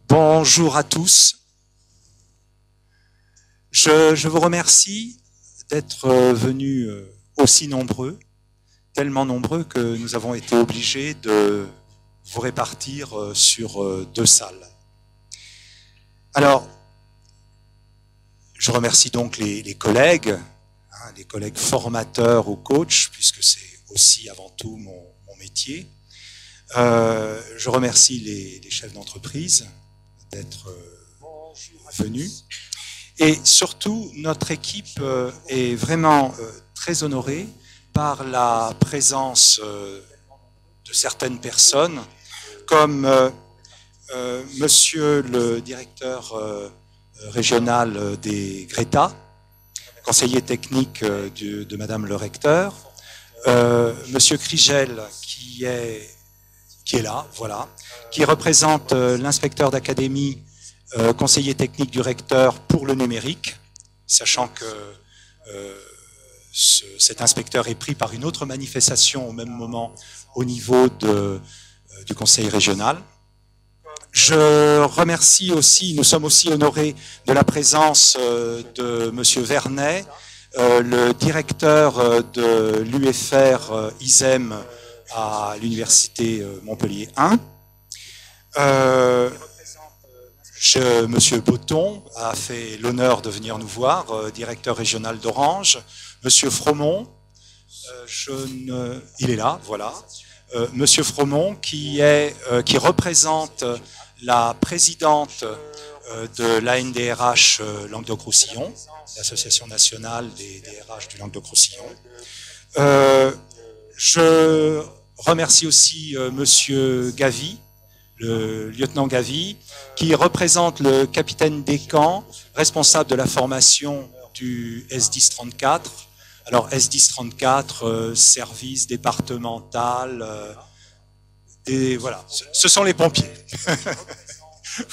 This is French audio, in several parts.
Bonjour à tous. Je vous remercie d'être venus aussi nombreux, tellement nombreux que nous avons été obligés de vous répartir sur 2 salles. Alors, je remercie donc les collègues, les collègues formateurs ou coachs, puisque c'est aussi avant tout mon métier. Je remercie les chefs d'entreprise d'être venus. Et surtout, notre équipe est vraiment très honorée par la présence de certaines personnes, comme monsieur le directeur régional des Greta, conseiller technique de madame le recteur, monsieur Krigel qui est là, voilà, qui représente l'inspecteur d'académie, conseiller technique du recteur pour le numérique, sachant que cet inspecteur est pris par une autre manifestation au même moment au niveau du conseil régional. Je remercie aussi, nous sommes aussi honorés de la présence de monsieur Vernet, le directeur de l'UFR ISEM à l'université Montpellier 1. Monsieur Botton a fait l'honneur de venir nous voir, directeur régional d'Orange. Monsieur Fromont, il est là, voilà. Monsieur Fromont qui représente la présidente de l'ANDRH Languedoc-Roussillon, l'Association nationale des DRH du Languedoc-Roussillon. Je remercie aussi monsieur Gavy, le lieutenant Gavy, qui représente le capitaine Descamps, responsable de la formation du S1034. Alors S1034, service départemental, voilà, ce sont les pompiers.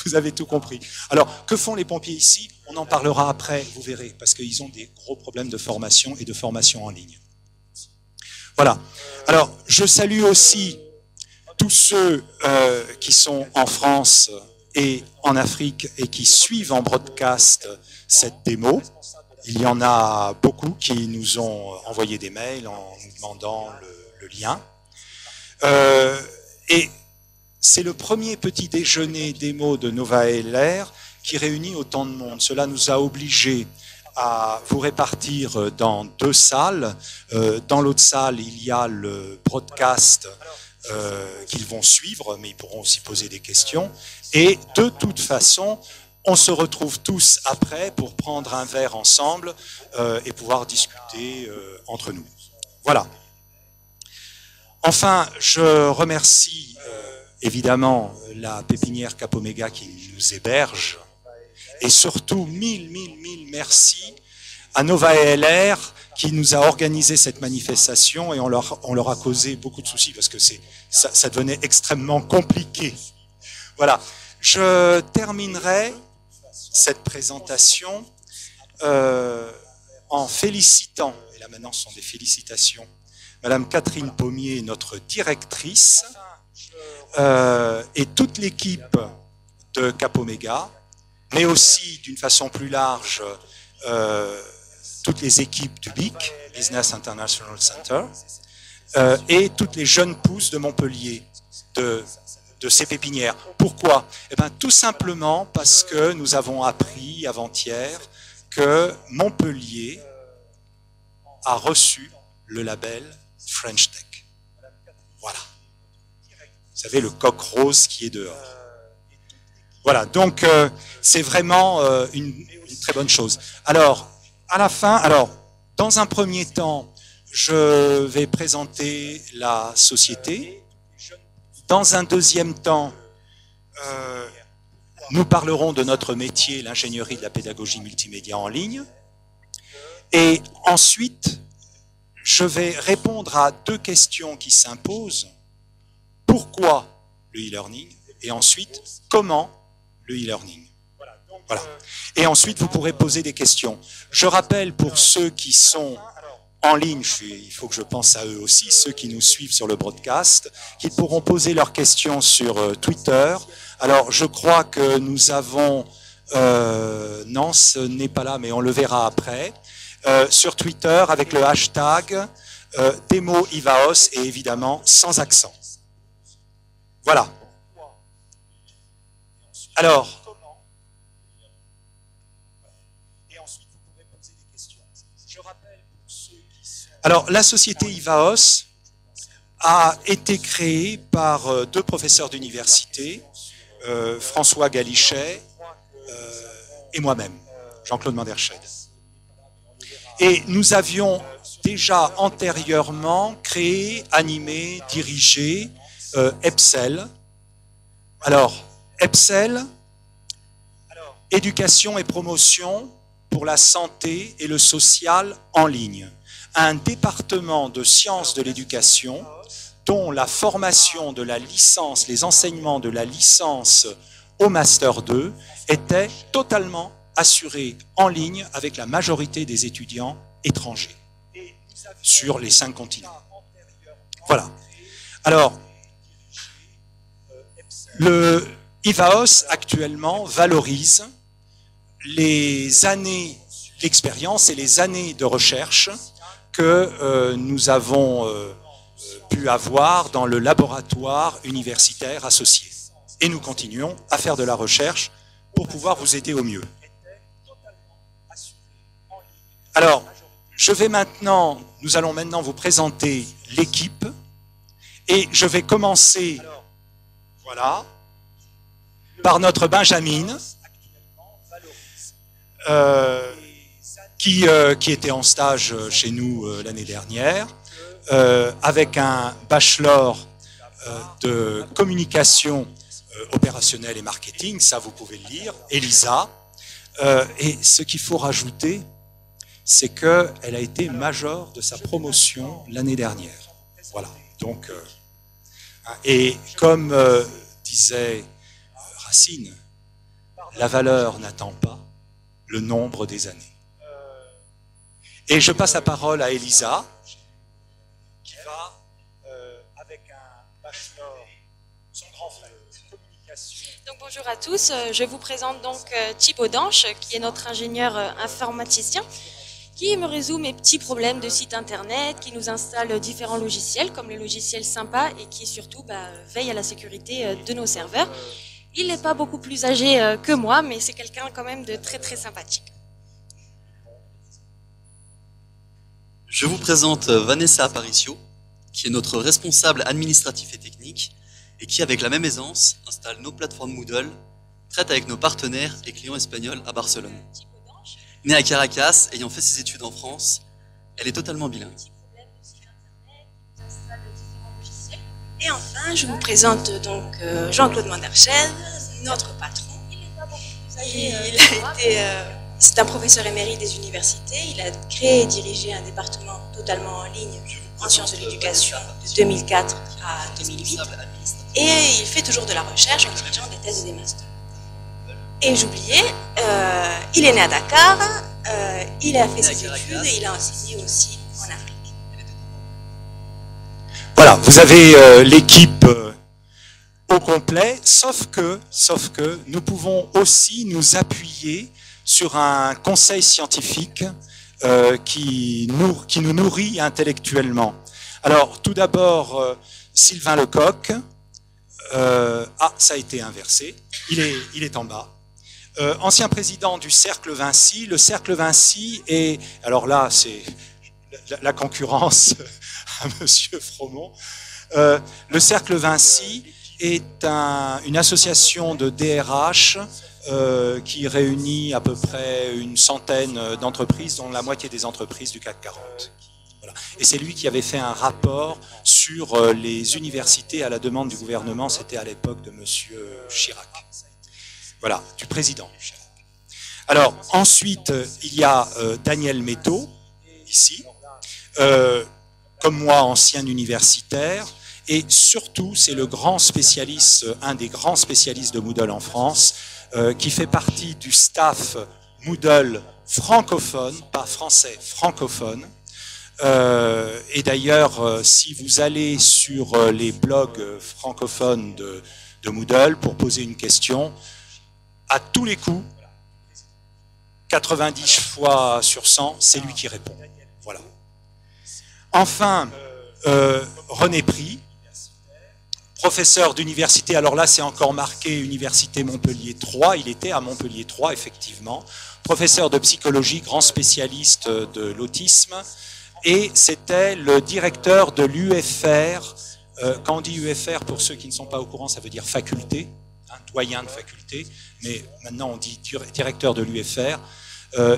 Vous avez tout compris. Alors, que font les pompiers ici? On en parlera après, vous verrez, parce qu'ils ont des gros problèmes de formation et de formation en ligne. Voilà. Alors, je salue aussi tous ceux qui sont en France et en Afrique et qui suivent en broadcast cette démo. Il y en a beaucoup qui nous ont envoyé des mails en nous demandant le lien. Et c'est le premier petit déjeuner démo de NovaLR qui réunit autant de monde. Cela nous a obligés à vous répartir dans 2 salles. Dans l'autre salle, il y a le broadcast qu'ils vont suivre, mais ils pourront aussi poser des questions. Et de toute façon, on se retrouve tous après pour prendre un verre ensemble et pouvoir discuter entre nous. Voilà. Enfin, je remercie évidemment la pépinière Cap Omega qui nous héberge et surtout mille merci à NovaLR qui nous a organisé cette manifestation et on leur a causé beaucoup de soucis parce que ça devenait extrêmement compliqué. Voilà. Je terminerai cette présentation en félicitant, et là maintenant ce sont des félicitations, Madame Catherine Pommier, notre directrice, et toute l'équipe de Cap Omega, mais aussi d'une façon plus large toutes les équipes du BIC, Business International Center, et toutes les jeunes pousses de Montpellier, de ces pépinières. Pourquoi? Eh bien, tout simplement parce que nous avons appris avant-hier que Montpellier a reçu le label French Tech. Voilà. Vous savez, le coq rose qui est dehors. Voilà, donc c'est vraiment une très bonne chose. Alors, à la fin, dans un premier temps, je vais présenter la société. Dans un deuxième temps, nous parlerons de notre métier, l'ingénierie de la pédagogie multimédia en ligne. Et ensuite, je vais répondre à 2 questions qui s'imposent. Pourquoi le e-learning? Et ensuite, comment le e-learning? Voilà. Et ensuite, vous pourrez poser des questions. Je rappelle pour ceux qui sont en ligne, il faut que je pense à eux aussi, ceux qui nous suivent sur le broadcast, qui pourront poser leurs questions sur Twitter. Alors, je crois que nous avons... non, ce n'est pas là, mais on le verra après. Sur Twitter, avec le hashtag Demo Ivaos et évidemment sans accent. Voilà. Alors... Alors, la société Ivaos a été créée par deux professeurs d'université, François Galichet et moi-même, Jean-Claude Mandersched. Et nous avions déjà antérieurement créé, animé, dirigé EPSEL. Alors, EPSEL, éducation et promotion pour la santé et le social en ligne. Un département de sciences de l'éducation dont la formation de la licence, les enseignements de la licence au Master 2 étaient totalement assurés en ligne avec la majorité des étudiants étrangers sur les 5 continents. Voilà. Alors, le Ivaos actuellement valorise les années d'expérience et les années de recherche que nous avons pu avoir dans le laboratoire universitaire associé. Et nous continuons à faire de la recherche pour pouvoir vous aider au mieux. Alors, nous allons maintenant vous présenter l'équipe et je vais commencer, voilà, par notre Benjamin, qui était en stage chez nous l'année dernière, avec un bachelor de communication opérationnelle et marketing, ça vous pouvez le lire, Elisa. Et ce qu'il faut rajouter, c'est qu'elle a été major de sa promotion l'année dernière. Voilà. Donc, et comme disait Racine, la valeur n'attend pas le nombre des années. Et je passe la parole à Elisa, qui va, avec un bachelor, son grand frère, communication. Donc bonjour à tous, je vous présente donc Thibaut Danche, qui est notre ingénieur informaticien, qui me résout mes petits problèmes de site internet, qui nous installe différents logiciels, comme les logiciels sympas, et qui surtout veille à la sécurité de nos serveurs. Il n'est pas beaucoup plus âgé que moi, mais c'est quelqu'un quand même de très très sympathique. Je vous présente Vanessa Aparicio, qui est notre responsable administratif et technique, et qui, avec la même aisance, installe nos plateformes Moodle, traite avec nos partenaires et clients espagnols à Barcelone. Née à Caracas, ayant fait ses études en France, elle est totalement bilingue. Et enfin, je vous présente donc Jean-Claude Mandersched, notre patron. C'est un professeur émérite des universités. Il a créé et dirigé un département totalement en ligne en sciences de l'éducation de 2004 à 2008. Et il fait toujours de la recherche en dirigeant des thèses et des masters. Et j'oubliais, il est né à Dakar, il a fait ses études et il a enseigné aussi en Afrique. Voilà, vous avez l'équipe au complet, sauf que nous pouvons aussi nous appuyer sur un conseil scientifique qui nous nourrit intellectuellement. Alors, tout d'abord, Sylvain Lecoq. Ça a été inversé. Il est en bas. Ancien président du Cercle Vinci. Le Cercle Vinci est... Alors là, c'est la concurrence à Monsieur Fromont. Le Cercle Vinci est une association de DRH qui réunit à peu près une centaine d'entreprises, dont la moitié des entreprises du CAC 40. Voilà. Et c'est lui qui avait fait un rapport sur les universités à la demande du gouvernement, c'était à l'époque de Monsieur Chirac. Voilà, du président Chirac. Alors, ensuite, il y a Daniel Métaux, ici, comme moi, ancien universitaire, et surtout, c'est le grand spécialiste, un des grands spécialistes de Moodle en France, qui fait partie du staff Moodle francophone, pas français, francophone, Et d'ailleurs, si vous allez sur les blogs francophones de Moodle pour poser une question, à tous les coups, 90 fois sur 100, c'est lui qui répond. Voilà. Enfin, René Pry, professeur d'université, alors là c'est encore marqué Université Montpellier 3, il était à Montpellier 3 effectivement, professeur de psychologie, grand spécialiste de l'autisme, et c'était le directeur de l'UFR. Quand on dit UFR, pour ceux qui ne sont pas au courant, ça veut dire faculté, hein, doyen de faculté, mais maintenant on dit directeur de l'UFR,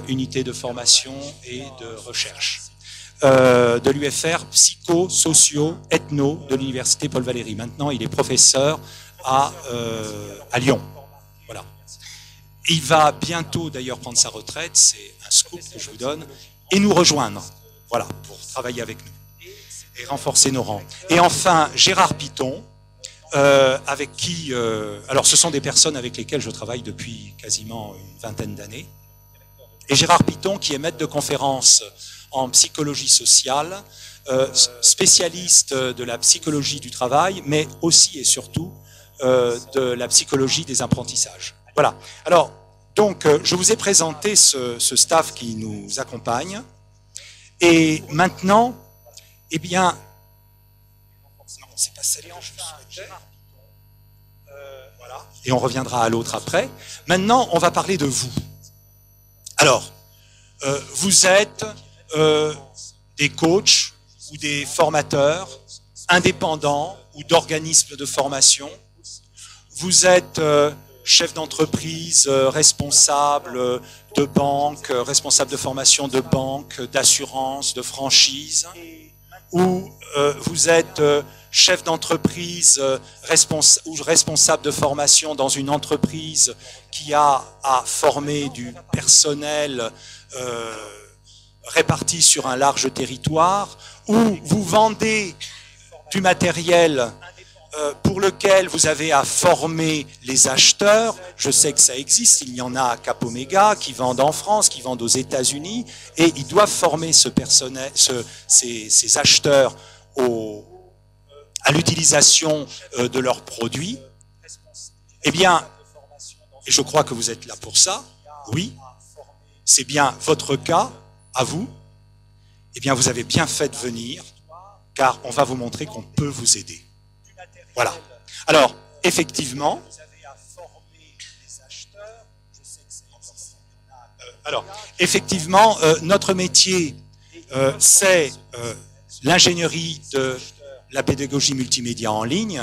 unité de formation et de recherche. De l'UFR, psycho, socio, ethno de l'université Paul Valéry. Maintenant, il est professeur à Lyon. Voilà. Il va bientôt d'ailleurs prendre sa retraite, c'est un scoop que je vous donne, et nous rejoindre, voilà, pour travailler avec nous et renforcer nos rangs. Et enfin, Gérard Piton, avec qui, alors ce sont des personnes avec lesquelles je travaille depuis quasiment une vingtaine d'années, et Gérard Piton qui est maître de conférence en psychologie sociale, spécialiste de la psychologie du travail, mais aussi et surtout de la psychologie des apprentissages. Voilà. Alors, donc, je vous ai présenté ce staff qui nous accompagne. Et maintenant, eh bien, non, c'est pas celle-là que je souhaitais. Voilà. Et on reviendra à l'autre après. Maintenant, on va parler de vous. Alors, vous êtes des coachs ou des formateurs indépendants ou d'organismes de formation. Vous êtes chef d'entreprise, responsable de banque, responsable de formation de banque, d'assurance, de franchise, ou vous êtes chef d'entreprise ou responsable de formation dans une entreprise qui a à former du personnel réparti sur un large territoire, ou vous vendez du matériel pour lequel vous avez à former les acheteurs. Je sais que ça existe, il y en a à Cap Omega qui vendent en France, qui vendent aux États-Unis, et ils doivent former ce personnel, ces acheteurs à l'utilisation de leurs produits. Eh bien, et je crois que vous êtes là pour ça, oui, c'est bien votre cas, à vous. Eh bien, vous avez bien fait de venir, car on va vous montrer qu'on peut vous aider. Voilà. Alors, effectivement, notre métier, c'est l'ingénierie de la pédagogie multimédia en ligne,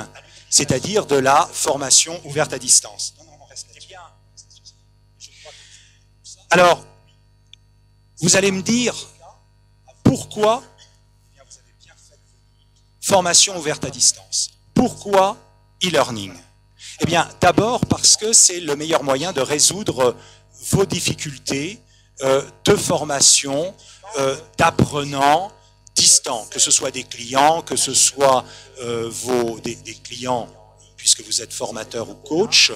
c'est-à-dire de la formation ouverte à distance. Alors, vous allez me dire, pourquoi formation ouverte à distance? Pourquoi e-learning? Eh bien, d'abord parce que c'est le meilleur moyen de résoudre vos difficultés de formation d'apprenants distants, que ce soit des clients, que ce soit des clients, puisque vous êtes formateur ou coach,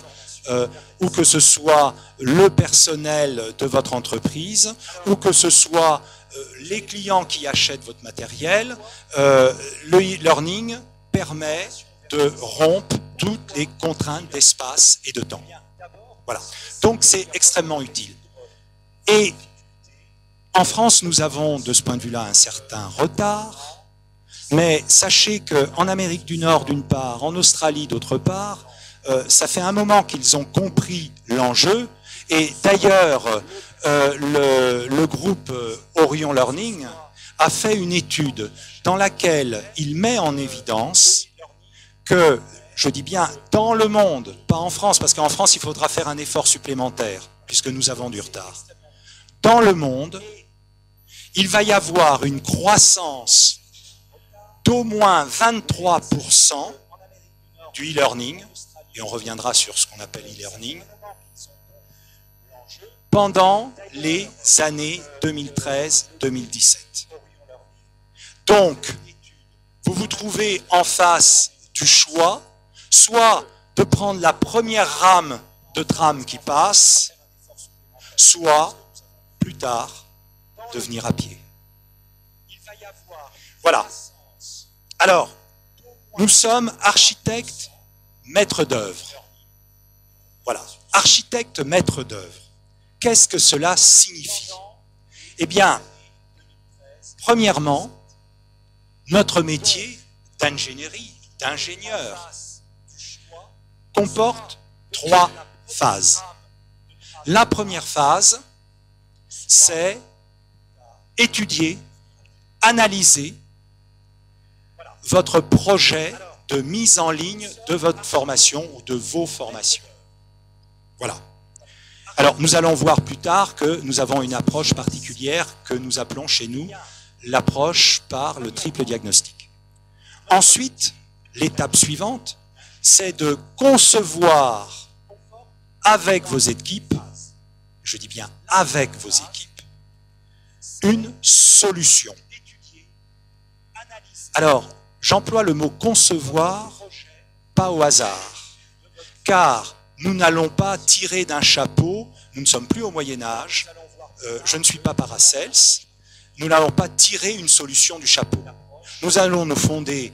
ou que ce soit le personnel de votre entreprise, ou que ce soit les clients qui achètent votre matériel. Le e-learning permet de rompre toutes les contraintes d'espace et de temps. Voilà. Donc c'est extrêmement utile. Et en France, nous avons de ce point de vue-là un certain retard, mais sachez qu'en Amérique du Nord d'une part, en Australie d'autre part, ça fait un moment qu'ils ont compris l'enjeu, et d'ailleurs le groupe Orion Learning a fait une étude dans laquelle il met en évidence que, je dis bien dans le monde, pas en France, parce qu'en France il faudra faire un effort supplémentaire, puisque nous avons du retard. Dans le monde, il va y avoir une croissance d'au moins 23% du e-learning, et on reviendra sur ce qu'on appelle e-learning, pendant les années 2013-2017. Donc, vous vous trouvez en face du choix, soit de prendre la première rame de tram qui passe, soit, plus tard, de venir à pied. Voilà. Alors, nous sommes architectes, maîtres d'œuvre. Voilà. Architecte, maître d'œuvre. Qu'est-ce que cela signifie? Eh bien, premièrement, notre métier d'ingénierie, d'ingénieur, comporte 3 phases. La première phase, c'est étudier, analyser votre projet de mise en ligne de votre formation ou de vos formations. Voilà. Alors, nous allons voir plus tard que nous avons une approche particulière que nous appelons chez nous l'approche par le triple diagnostic. Ensuite, l'étape suivante, c'est de concevoir avec vos équipes, je dis bien avec vos équipes, une solution. Alors, j'emploie le mot concevoir, pas au hasard, car nous n'allons pas tirer d'un chapeau, nous ne sommes plus au Moyen-Âge, je ne suis pas Paracels, nous n'allons pas tirer une solution du chapeau. Nous allons nous fonder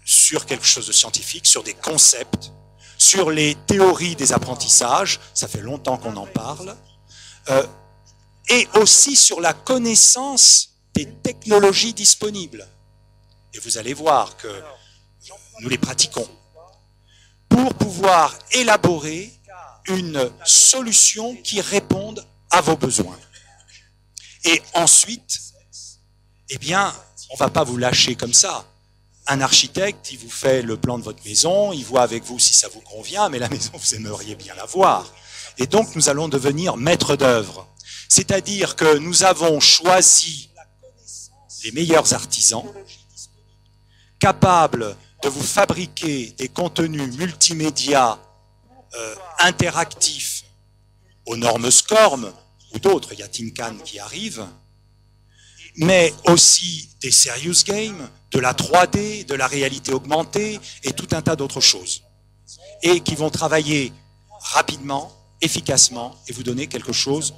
sur quelque chose de scientifique, sur des concepts, sur les théories des apprentissages, ça fait longtemps qu'on en parle, et aussi sur la connaissance des technologies disponibles. Et vous allez voir que nous les pratiquons pour pouvoir élaborer une solution qui réponde à vos besoins. Et ensuite, eh bien, on ne va pas vous lâcher comme ça. Un architecte, il vous fait le plan de votre maison, il voit avec vous si ça vous convient, mais la maison, vous aimeriez bien la voir. Et donc, nous allons devenir maîtres d'œuvre. C'est-à-dire que nous avons choisi les meilleurs artisans, capables de vous fabriquer des contenus multimédia interactifs aux normes SCORM ou d'autres, il y a Tincan qui arrive, mais aussi des serious games, de la 3D, de la réalité augmentée et tout un tas d'autres choses. Et qui vont travailler rapidement, efficacement et vous donner quelque chose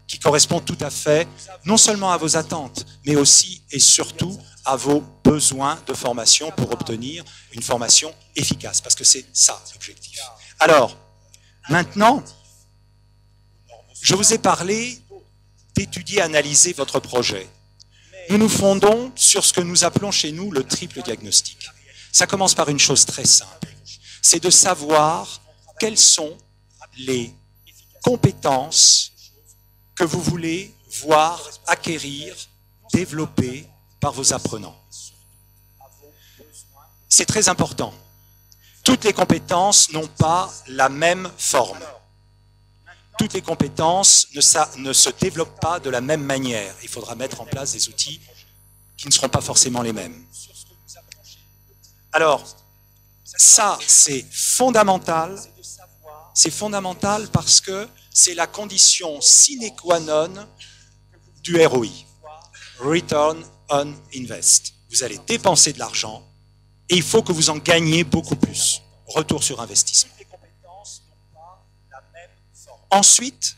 qui correspond tout à fait, non seulement à vos attentes, mais aussi et surtout à vos besoins de formation pour obtenir une formation efficace, parce que c'est ça l'objectif. Alors, maintenant, je vous ai parlé d'étudier, analyser votre projet. Nous nous fondons sur ce que nous appelons chez nous le triple diagnostic. Ça commence par une chose très simple, c'est de savoir quelles sont les compétences que vous voulez voir acquérir, développer par vos apprenants. C'est très important. Toutes les compétences n'ont pas la même forme. Toutes les compétences ne se développent pas de la même manière. Il faudra mettre en place des outils qui ne seront pas forcément les mêmes. Alors, ça, c'est fondamental. C'est fondamental parce que c'est la condition sine qua non du ROI, Return on Invest. Vous allez dépenser de l'argent et il faut que vous en gagniez beaucoup plus. Retour sur investissement. Ensuite,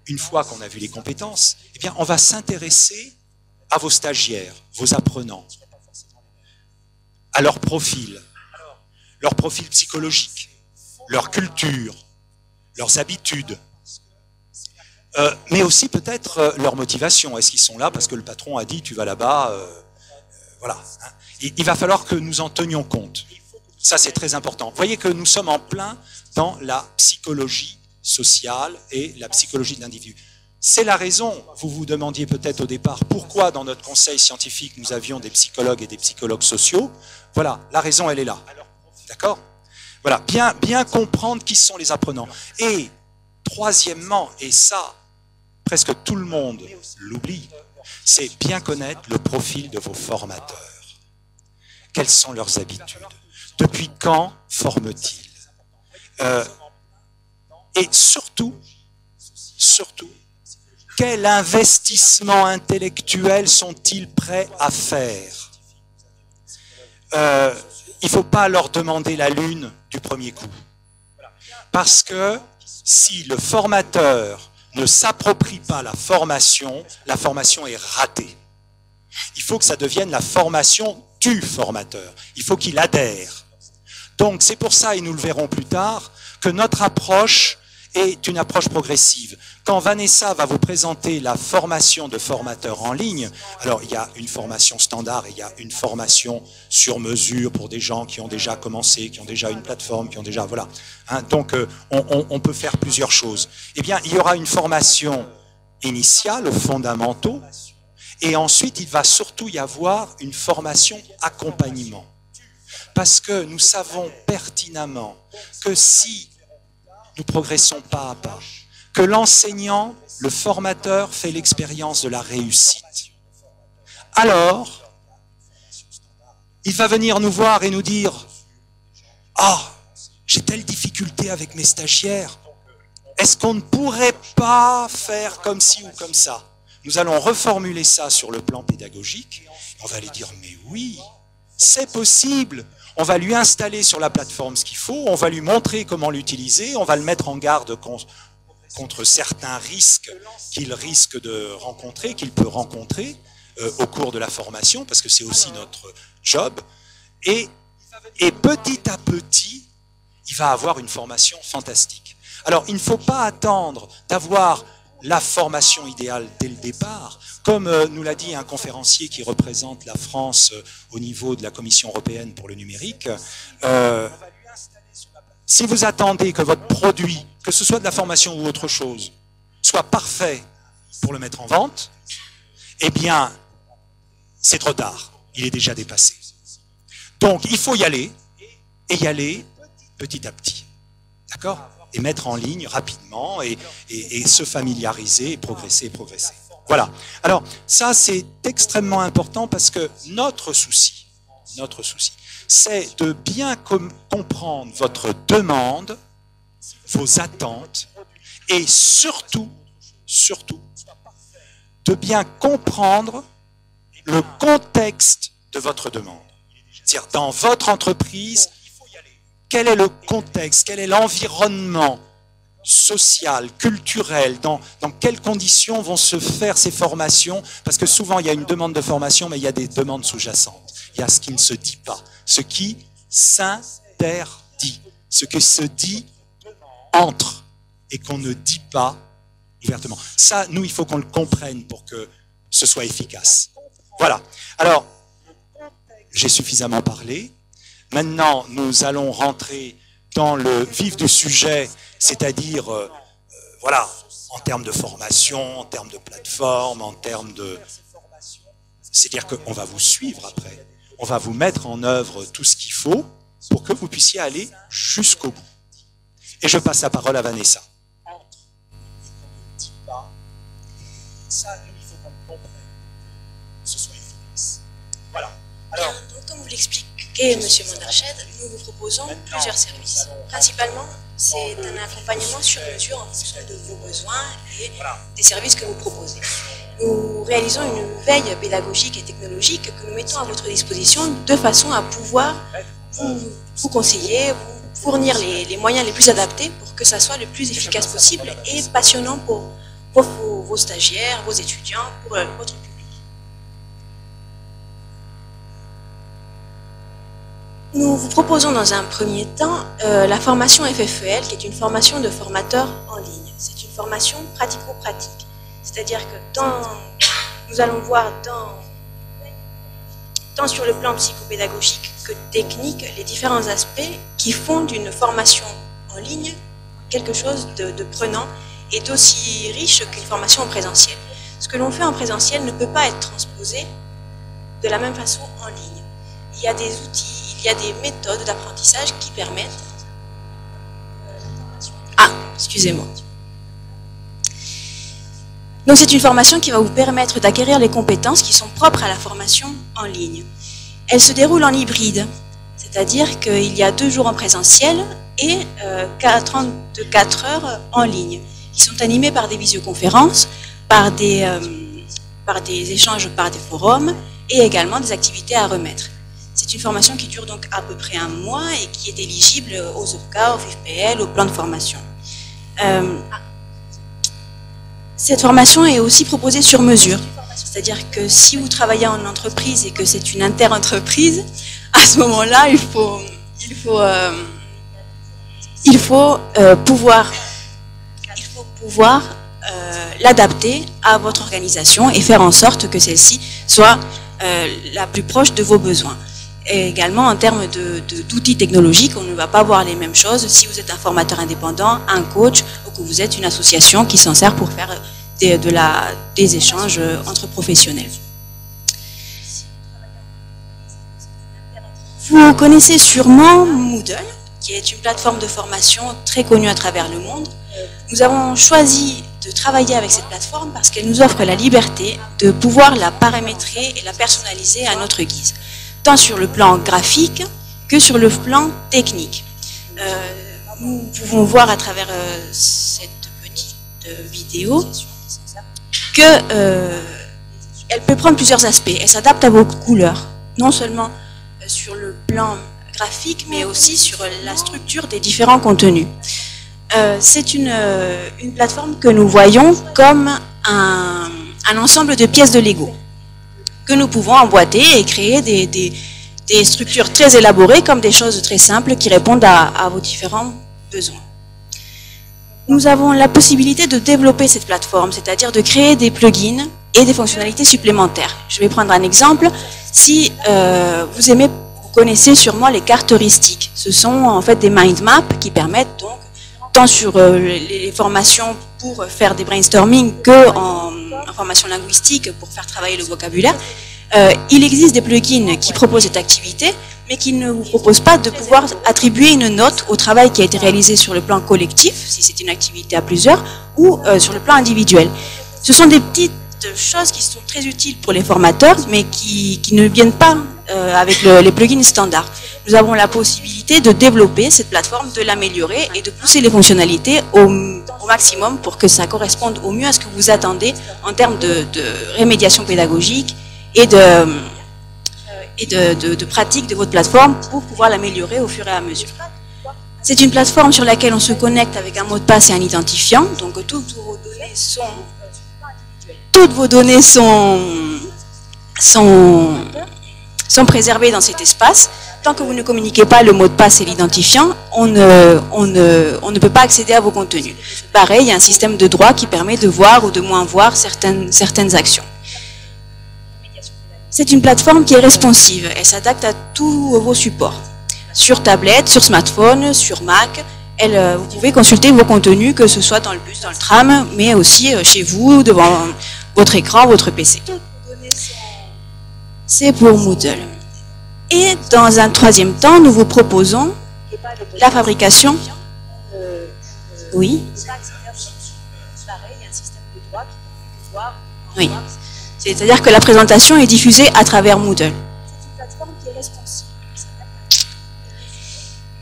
une fois qu'on a vu les compétences, eh bien, on va s'intéresser à vos stagiaires, vos apprenants, à leur profil psychologique, leur culture, leurs habitudes, mais aussi peut-être leur motivation. Est-ce qu'ils sont là parce que le patron a dit tu vas là-bas, voilà. Il va falloir que nous en tenions compte. Ça, c'est très important. Vous voyez que nous sommes en plein dans la psychologie sociale et la psychologie de l'individu. C'est la raison, vous vous demandiez peut-être au départ, pourquoi dans notre conseil scientifique nous avions des psychologues et des psychologues sociaux. Voilà, la raison, elle est là. D'accord ? Voilà, bien comprendre qui sont les apprenants. Et troisièmement, et ça, presque tout le monde l'oublie, c'est bien connaître le profil de vos formateurs. Quelles sont leurs habitudes? Depuis quand forment-ils? Et surtout, quel investissement intellectuel sont-ils prêts à faire? Il ne faut pas leur demander la lune du premier coup. Parce que si le formateur ne s'approprie pas la formation est ratée. Il faut que ça devienne la formation du formateur. Il faut qu'il adhère. Donc c'est pour ça, et nous le verrons plus tard, que notre approche est une approche progressive. Quand Vanessa va vous présenter la formation de formateur en ligne, alors il y a une formation standard et il y a une formation sur mesure pour des gens qui ont déjà commencé, qui ont déjà une plateforme, qui ont déjà... Voilà. Hein, donc on peut faire plusieurs choses. Eh bien, il y aura une formation initiale aux fondamentaux et ensuite il va surtout y avoir une formation accompagnement. Parce que nous savons pertinemment que si nous progressons pas à pas, que l'enseignant, le formateur fait l'expérience de la réussite, alors il va venir nous voir et nous dire « Ah, j'ai telle difficulté avec mes stagiaires, est-ce qu'on ne pourrait pas faire comme ci ou comme ça ?» Nous allons reformuler ça sur le plan pédagogique, on va lui dire « Mais oui, c'est possible !» On va lui installer sur la plateforme ce qu'il faut, on va lui montrer comment l'utiliser, on va le mettre en garde contre certains risques qu'il risque de rencontrer, qu'il peut rencontrer au cours de la formation, parce que c'est aussi notre job. Et petit à petit, il va avoir une formation fantastique. Alors, il ne faut pas attendre d'avoir la formation idéale dès le départ. Comme nous l'a dit un conférencier qui représente la France au niveau de la Commission européenne pour le numérique, si vous attendez que votre produit, que ce soit de la formation ou autre chose, soit parfait pour le mettre en vente, eh bien, c'est trop tard. Il est déjà dépassé. Donc, il faut y aller, et y aller petit à petit. D'accord ? Et mettre en ligne rapidement, et se familiariser, et progresser, Voilà. Alors, ça, c'est extrêmement important parce que notre souci, c'est de bien comprendre votre demande, vos attentes, et surtout, de bien comprendre le contexte de votre demande. C'est-à-dire, dans votre entreprise, quel est le contexte, quel est l'environnement social, culturel, dans quelles conditions vont se faire ces formations, parce que souvent il y a une demande de formation, mais il y a des demandes sous-jacentes. Il y a ce qui ne se dit pas, ce qui s'interdit, ce qui se dit entre et qu'on ne dit pas ouvertement. Ça, nous, il faut qu'on le comprenne pour que ce soit efficace. Voilà. Alors, j'ai suffisamment parlé. Maintenant, nous allons rentrer dans le vif du sujet, c'est-à-dire, voilà, en termes de formation, en termes de plateforme, en termes de... C'est-à-dire qu'on va vous suivre après. On va vous mettre en œuvre tout ce qu'il faut pour que vous puissiez aller jusqu'au bout. Et je passe la parole à Vanessa. Ça, nous, il faut qu'on le comprenne, que ce soit efficace. Voilà. Alors, donc, comme vous l'expliquez, M. Mondarched, nous vous proposons plusieurs services. Principalement, c'est un accompagnement sur mesure en fonction de vos besoins et des services que vous proposez. Nous réalisons une veille pédagogique et technologique que nous mettons à votre disposition de façon à pouvoir vous conseiller, vous fournir les moyens les plus adaptés pour que ça soit le plus efficace possible et passionnant pour vos stagiaires, vos étudiants, pour votre public. Nous vous proposons dans un premier temps la formation FFEL, qui est une formation de formateur en ligne. C'est une formation pratico-pratique. C'est-à-dire que nous allons voir tant sur le plan psychopédagogique que technique les différents aspects qui font d'une formation en ligne quelque chose de prenant et d'aussi riche qu'une formation en présentiel. Ce que l'on fait en présentiel ne peut pas être transposé de la même façon en ligne. Il y a des outils, il y a des méthodes d'apprentissage qui permettent... Ah, excusez-moi. Donc c'est une formation qui va vous permettre d'acquérir les compétences qui sont propres à la formation en ligne. Elle se déroule en hybride, c'est-à-dire qu'il y a 2 jours en présentiel et 34 heures en ligne, qui sont animées par des visioconférences, par des échanges par des forums et également des activités à remettre. C'est une formation qui dure donc à peu près 1 mois et qui est éligible aux OPCA, au FIFPL, au plan de formation. Cette formation est aussi proposée sur mesure. C'est-à-dire que si vous travaillez en entreprise et que c'est une inter-entreprise, à ce moment-là, il faut pouvoir l'adapter à votre organisation et faire en sorte que celle-ci soit la plus proche de vos besoins. Et également en termes d'outils technologiques, on ne va pas voir les mêmes choses si vous êtes un formateur indépendant, un coach ou que vous êtes une association qui s'en sert pour faire des échanges entre professionnels. Vous connaissez sûrement Moodle, qui est une plateforme de formation très connue à travers le monde. Nous avons choisi de travailler avec cette plateforme parce qu'elle nous offre la liberté de pouvoir la paramétrer et la personnaliser à notre guise, tant sur le plan graphique que sur le plan technique. Nous pouvons voir à travers cette petite vidéo qu'elle peut prendre plusieurs aspects. Elle s'adapte à vos couleurs, non seulement sur le plan graphique, mais aussi sur la structure des différents contenus. C'est une plateforme que nous voyons comme un ensemble de pièces de Lego que nous pouvons emboîter et créer des structures très élaborées comme des choses très simples qui répondent à vos différents besoins. Nous avons la possibilité de développer cette plateforme, c'est-à-dire de créer des plugins et des fonctionnalités supplémentaires. Je vais prendre un exemple. Si vous connaissez sûrement les cartes heuristiques. Ce sont en fait des mind maps qui permettent donc, tant sur les formations pour faire des brainstorming que en formation linguistique pour faire travailler le vocabulaire, il existe des plugins qui proposent cette activité, mais qui ne vous proposent pas de pouvoir attribuer une note au travail qui a été réalisé sur le plan collectif, si c'est une activité à plusieurs, ou sur le plan individuel. Ce sont des petites choses qui sont très utiles pour les formateurs, mais qui ne viennent pas avec les plugins standards. Nous avons la possibilité de développer cette plateforme, de l'améliorer et de pousser les fonctionnalités au maximum pour que ça corresponde au mieux à ce que vous attendez en termes de rémédiation pédagogique et de pratique de votre plateforme pour pouvoir l'améliorer au fur et à mesure. C'est une plateforme sur laquelle on se connecte avec un mot de passe et un identifiant, donc toutes vos données sont préservées dans cet espace. Tant que vous ne communiquez pas le mot de passe et l'identifiant, on ne peut pas accéder à vos contenus. Pareil, il y a un système de droit qui permet de voir ou de moins voir certaines actions. C'est une plateforme qui est responsive. Elle s'adapte à tous vos supports. Sur tablette, sur smartphone, sur Mac. Vous pouvez consulter vos contenus, que ce soit dans le bus, dans le tram, mais aussi chez vous, devant votre écran, votre PC. C'est pour Moodle. Et dans un troisième temps, nous vous proposons la fabrication. Oui. Oui. C'est-à-dire que la présentation est diffusée à travers Moodle.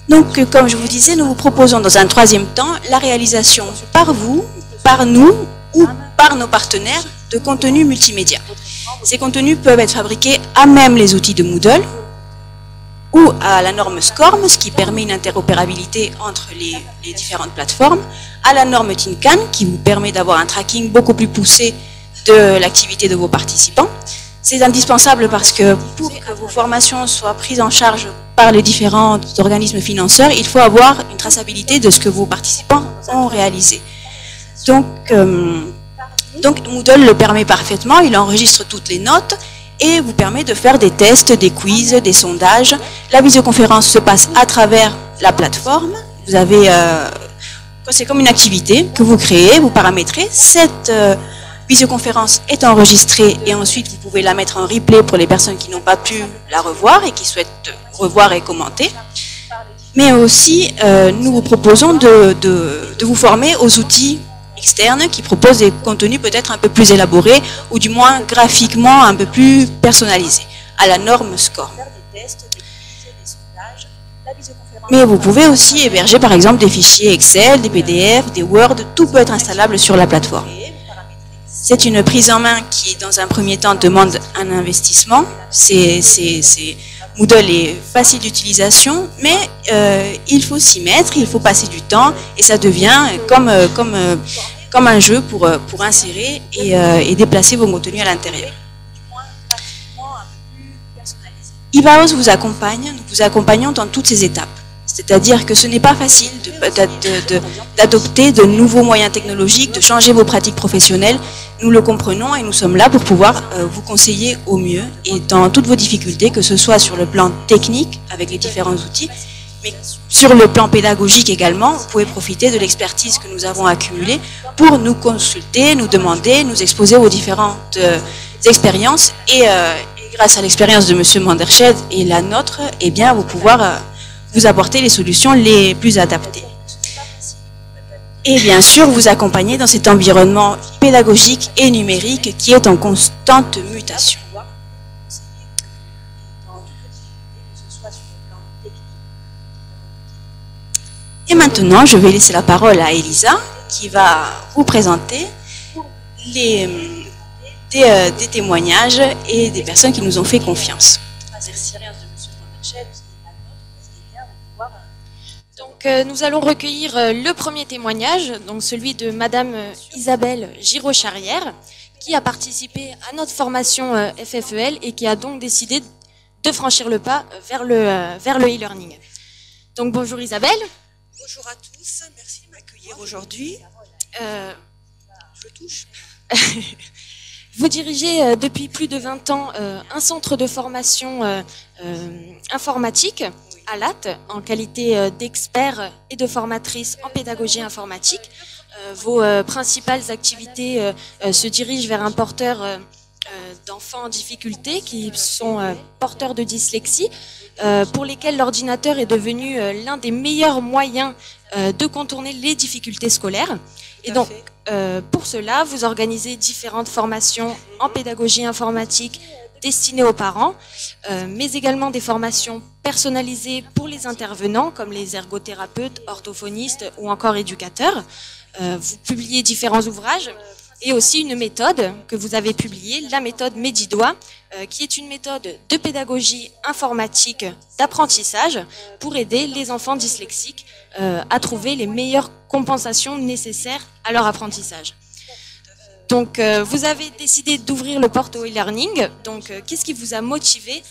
Donc, comme je vous disais, nous vous proposons dans un troisième temps la réalisation par vous, par nous ou par nos partenaires de contenus multimédia. Ces contenus peuvent être fabriqués à même les outils de Moodle ou à la norme SCORM, ce qui permet une interopérabilité entre les différentes plateformes, à la norme TINCAN, qui vous permet d'avoir un tracking beaucoup plus poussé de l'activité de vos participants. C'est indispensable parce que pour que vos formations soient prises en charge par les différents organismes financeurs, il faut avoir une traçabilité de ce que vos participants ont réalisé. Donc Moodle le permet parfaitement, il enregistre toutes les notes et vous permet de faire des tests, des quiz, des sondages. La visioconférence se passe à travers la plateforme. Vous avez, c'est comme une activité que vous créez, vous paramétrez. Cette visioconférence est enregistrée et ensuite vous pouvez la mettre en replay pour les personnes qui n'ont pas pu la revoir et qui souhaitent revoir et commenter. Mais aussi, nous vous proposons de vous former aux outils externes qui proposent des contenus peut-être un peu plus élaborés ou du moins graphiquement un peu plus personnalisés, à la norme SCORM. Mais vous pouvez aussi héberger par exemple des fichiers Excel, des PDF, des Word, tout peut être installable sur la plateforme. C'est une prise en main qui, dans un premier temps, demande un investissement. Moodle est facile d'utilisation, mais il faut s'y mettre, il faut passer du temps, et ça devient comme comme un jeu pour insérer et déplacer vos contenus à l'intérieur. Ivaos vous accompagne, nous vous accompagnons dans toutes ces étapes. C'est-à-dire que ce n'est pas facile d'adopter de nouveaux moyens technologiques, de changer vos pratiques professionnelles. Nous le comprenons et nous sommes là pour pouvoir vous conseiller au mieux et dans toutes vos difficultés, que ce soit sur le plan technique avec les différents outils, mais sur le plan pédagogique également. Vous pouvez profiter de l'expertise que nous avons accumulée pour nous consulter, nous demander, nous exposer aux différentes expériences et grâce à l'expérience de M. Mandersched et la nôtre, eh bien, vous pouvoir vous apporter les solutions les plus adaptées. Et bien sûr, vous accompagner dans cet environnement pédagogique et numérique qui est en constante mutation. Et maintenant, je vais laisser la parole à Elisa qui va vous présenter des témoignages et des personnes qui nous ont fait confiance. Donc, nous allons recueillir le premier témoignage, donc celui de Madame Isabelle Giraud-Charrière, qui a participé à notre formation FFEL et qui a donc décidé de franchir le pas vers le e-learning. Donc, bonjour Isabelle. Bonjour à tous, merci de m'accueillir aujourd'hui. Je touche. Vous dirigez depuis plus de 20 ans un centre de formation informatique à Latte en qualité d'expert et de formatrice en pédagogie informatique. Vos principales activités se dirigent vers un porteur d'enfants en difficulté qui sont porteurs de dyslexie, pour lesquels l'ordinateur est devenu l'un des meilleurs moyens de contourner les difficultés scolaires. Et donc, pour cela, vous organisez différentes formations en pédagogie informatique destinées aux parents, mais également des formations personnalisées pour les intervenants, comme les ergothérapeutes, orthophonistes ou encore éducateurs. Vous publiez différents ouvrages et aussi une méthode que vous avez publiée, la méthode Medidois, qui est une méthode de pédagogie informatique d'apprentissage pour aider les enfants dyslexiques à trouver les meilleures compensations nécessaires à leur apprentissage. Donc, vous avez décidé d'ouvrir le porte au e-learning. Donc, qu'est-ce qui vous a motivé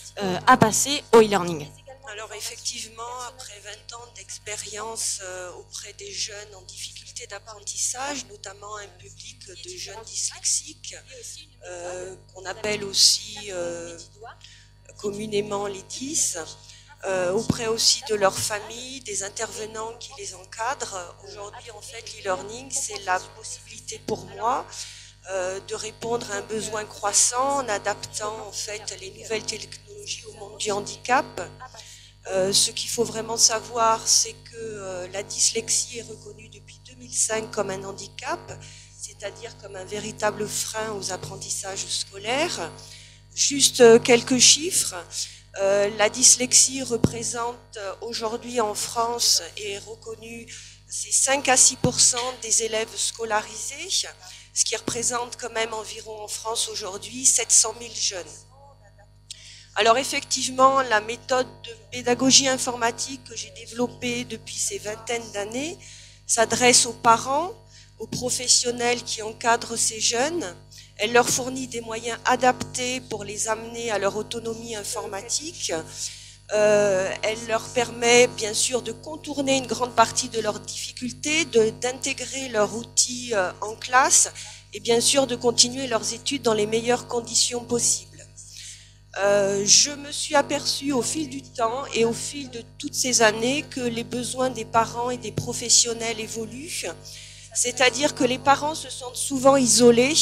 à passer au e-learning ? Alors effectivement, après 20 ans d'expérience auprès des jeunes en difficulté d'apprentissage, notamment un public de jeunes dyslexiques, qu'on appelle aussi communément les DIS, auprès aussi de leurs familles, des intervenants qui les encadrent. Aujourd'hui, en fait, l'e-learning, c'est la possibilité pour moi de répondre à un besoin croissant en adaptant en fait les nouvelles technologies au monde du handicap. Ce qu'il faut vraiment savoir, c'est que la dyslexie est reconnue depuis 2005 comme un handicap, c'est-à-dire comme un véritable frein aux apprentissages scolaires. Juste quelques chiffres. La dyslexie représente aujourd'hui en France et est reconnue, c'est 5 à 6% des élèves scolarisés, ce qui représente quand même environ en France aujourd'hui 700 000 jeunes. Alors effectivement, la méthode de pédagogie informatique que j'ai développée depuis ces vingtaines d'années s'adresse aux parents, aux professionnels qui encadrent ces jeunes. Elle leur fournit des moyens adaptés pour les amener à leur autonomie informatique. Elle leur permet bien sûr de contourner une grande partie de leurs difficultés, d'intégrer leurs outils en classe et bien sûr de continuer leurs études dans les meilleures conditions possibles. Je me suis aperçue au fil du temps et au fil de toutes ces années que les besoins des parents et des professionnels évoluent, c'est-à-dire que les parents se sentent souvent isolés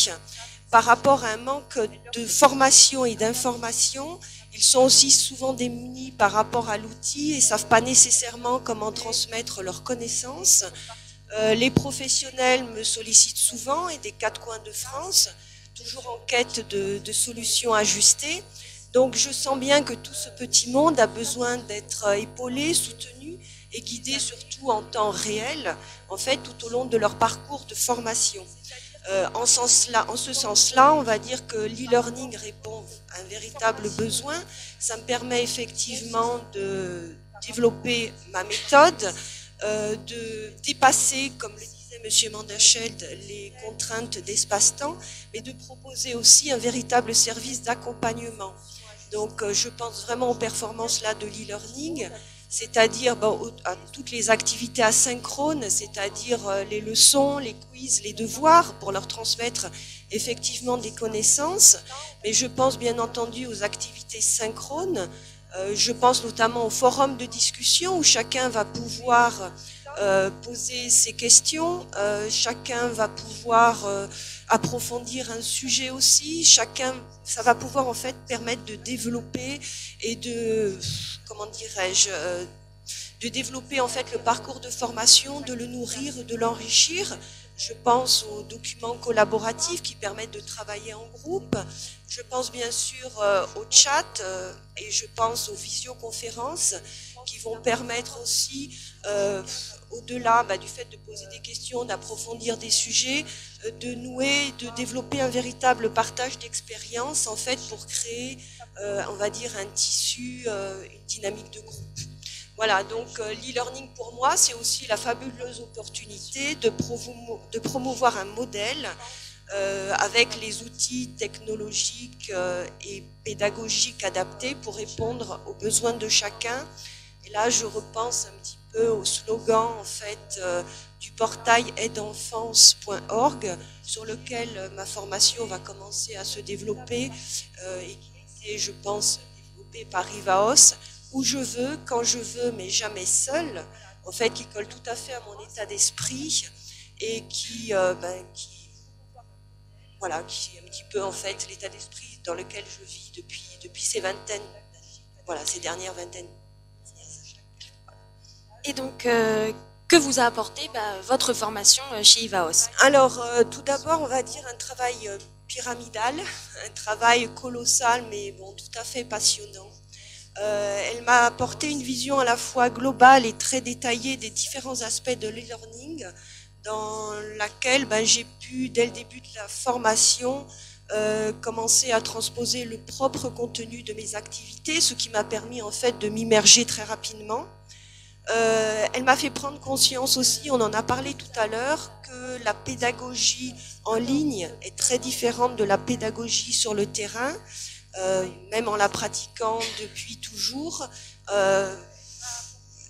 par rapport à un manque de formation et d'information. Ils sont aussi souvent démunis par rapport à l'outil et ne savent pas nécessairement comment transmettre leurs connaissances. Les professionnels me sollicitent souvent et des quatre coins de France, toujours en quête de solutions ajustées. Donc je sens bien que tout ce petit monde a besoin d'être épaulé, soutenu et guidé surtout en temps réel, en fait tout au long de leur parcours de formation. En ce sens-là, on va dire que l'e-learning répond à un véritable besoin. Ça me permet effectivement de développer ma méthode, de dépasser, comme le disait M. Manderscheld les contraintes d'espace-temps, mais de proposer aussi un véritable service d'accompagnement. Donc je pense vraiment aux performances là de l'e-learning, c'est-à-dire à toutes les activités asynchrones, c'est-à-dire les leçons, les quiz, les devoirs, pour leur transmettre effectivement des connaissances. Mais je pense bien entendu aux activités synchrones. Je pense notamment au forum de discussion où chacun va pouvoir poser ses questions, chacun va pouvoir approfondir un sujet aussi, ça va pouvoir en fait permettre de développer et de, comment dirais-je, de développer en fait le parcours de formation, de le nourrir, de l'enrichir. Je pense aux documents collaboratifs qui permettent de travailler en groupe. Je pense bien sûr au chat et je pense aux visioconférences qui vont permettre aussi, au-delà du fait de poser des questions, d'approfondir des sujets, de nouer, de développer un véritable partage d'expériences en fait pour créer, on va dire, un tissu, une dynamique de groupe. Voilà, donc l'e-learning pour moi, c'est aussi la fabuleuse opportunité de promouvoir un modèle avec les outils technologiques et pédagogiques adaptés pour répondre aux besoins de chacun. Et là, je repense un petit peu au slogan en fait du portail aideenfance.org sur lequel ma formation va commencer à se développer et qui est, je pense, développée par Ivaos. Où je veux, quand je veux, mais jamais seul, en fait, qui colle tout à fait à mon état d'esprit et qui est un petit peu en fait l'état d'esprit dans lequel je vis depuis ces dernières vingtaines. Et donc, que vous a apporté votre formation chez Ivaos? Alors, tout d'abord, on va dire un travail pyramidal, un travail colossal, mais bon, tout à fait passionnant. Elle m'a apporté une vision à la fois globale et très détaillée des différents aspects de l'e-learning dans laquelle j'ai pu, dès le début de la formation, commencer à transposer le propre contenu de mes activités, ce qui m'a permis en fait de m'immerger très rapidement. Elle m'a fait prendre conscience aussi, on en a parlé tout à l'heure, que la pédagogie en ligne est très différente de la pédagogie sur le terrain. Même en la pratiquant depuis toujours.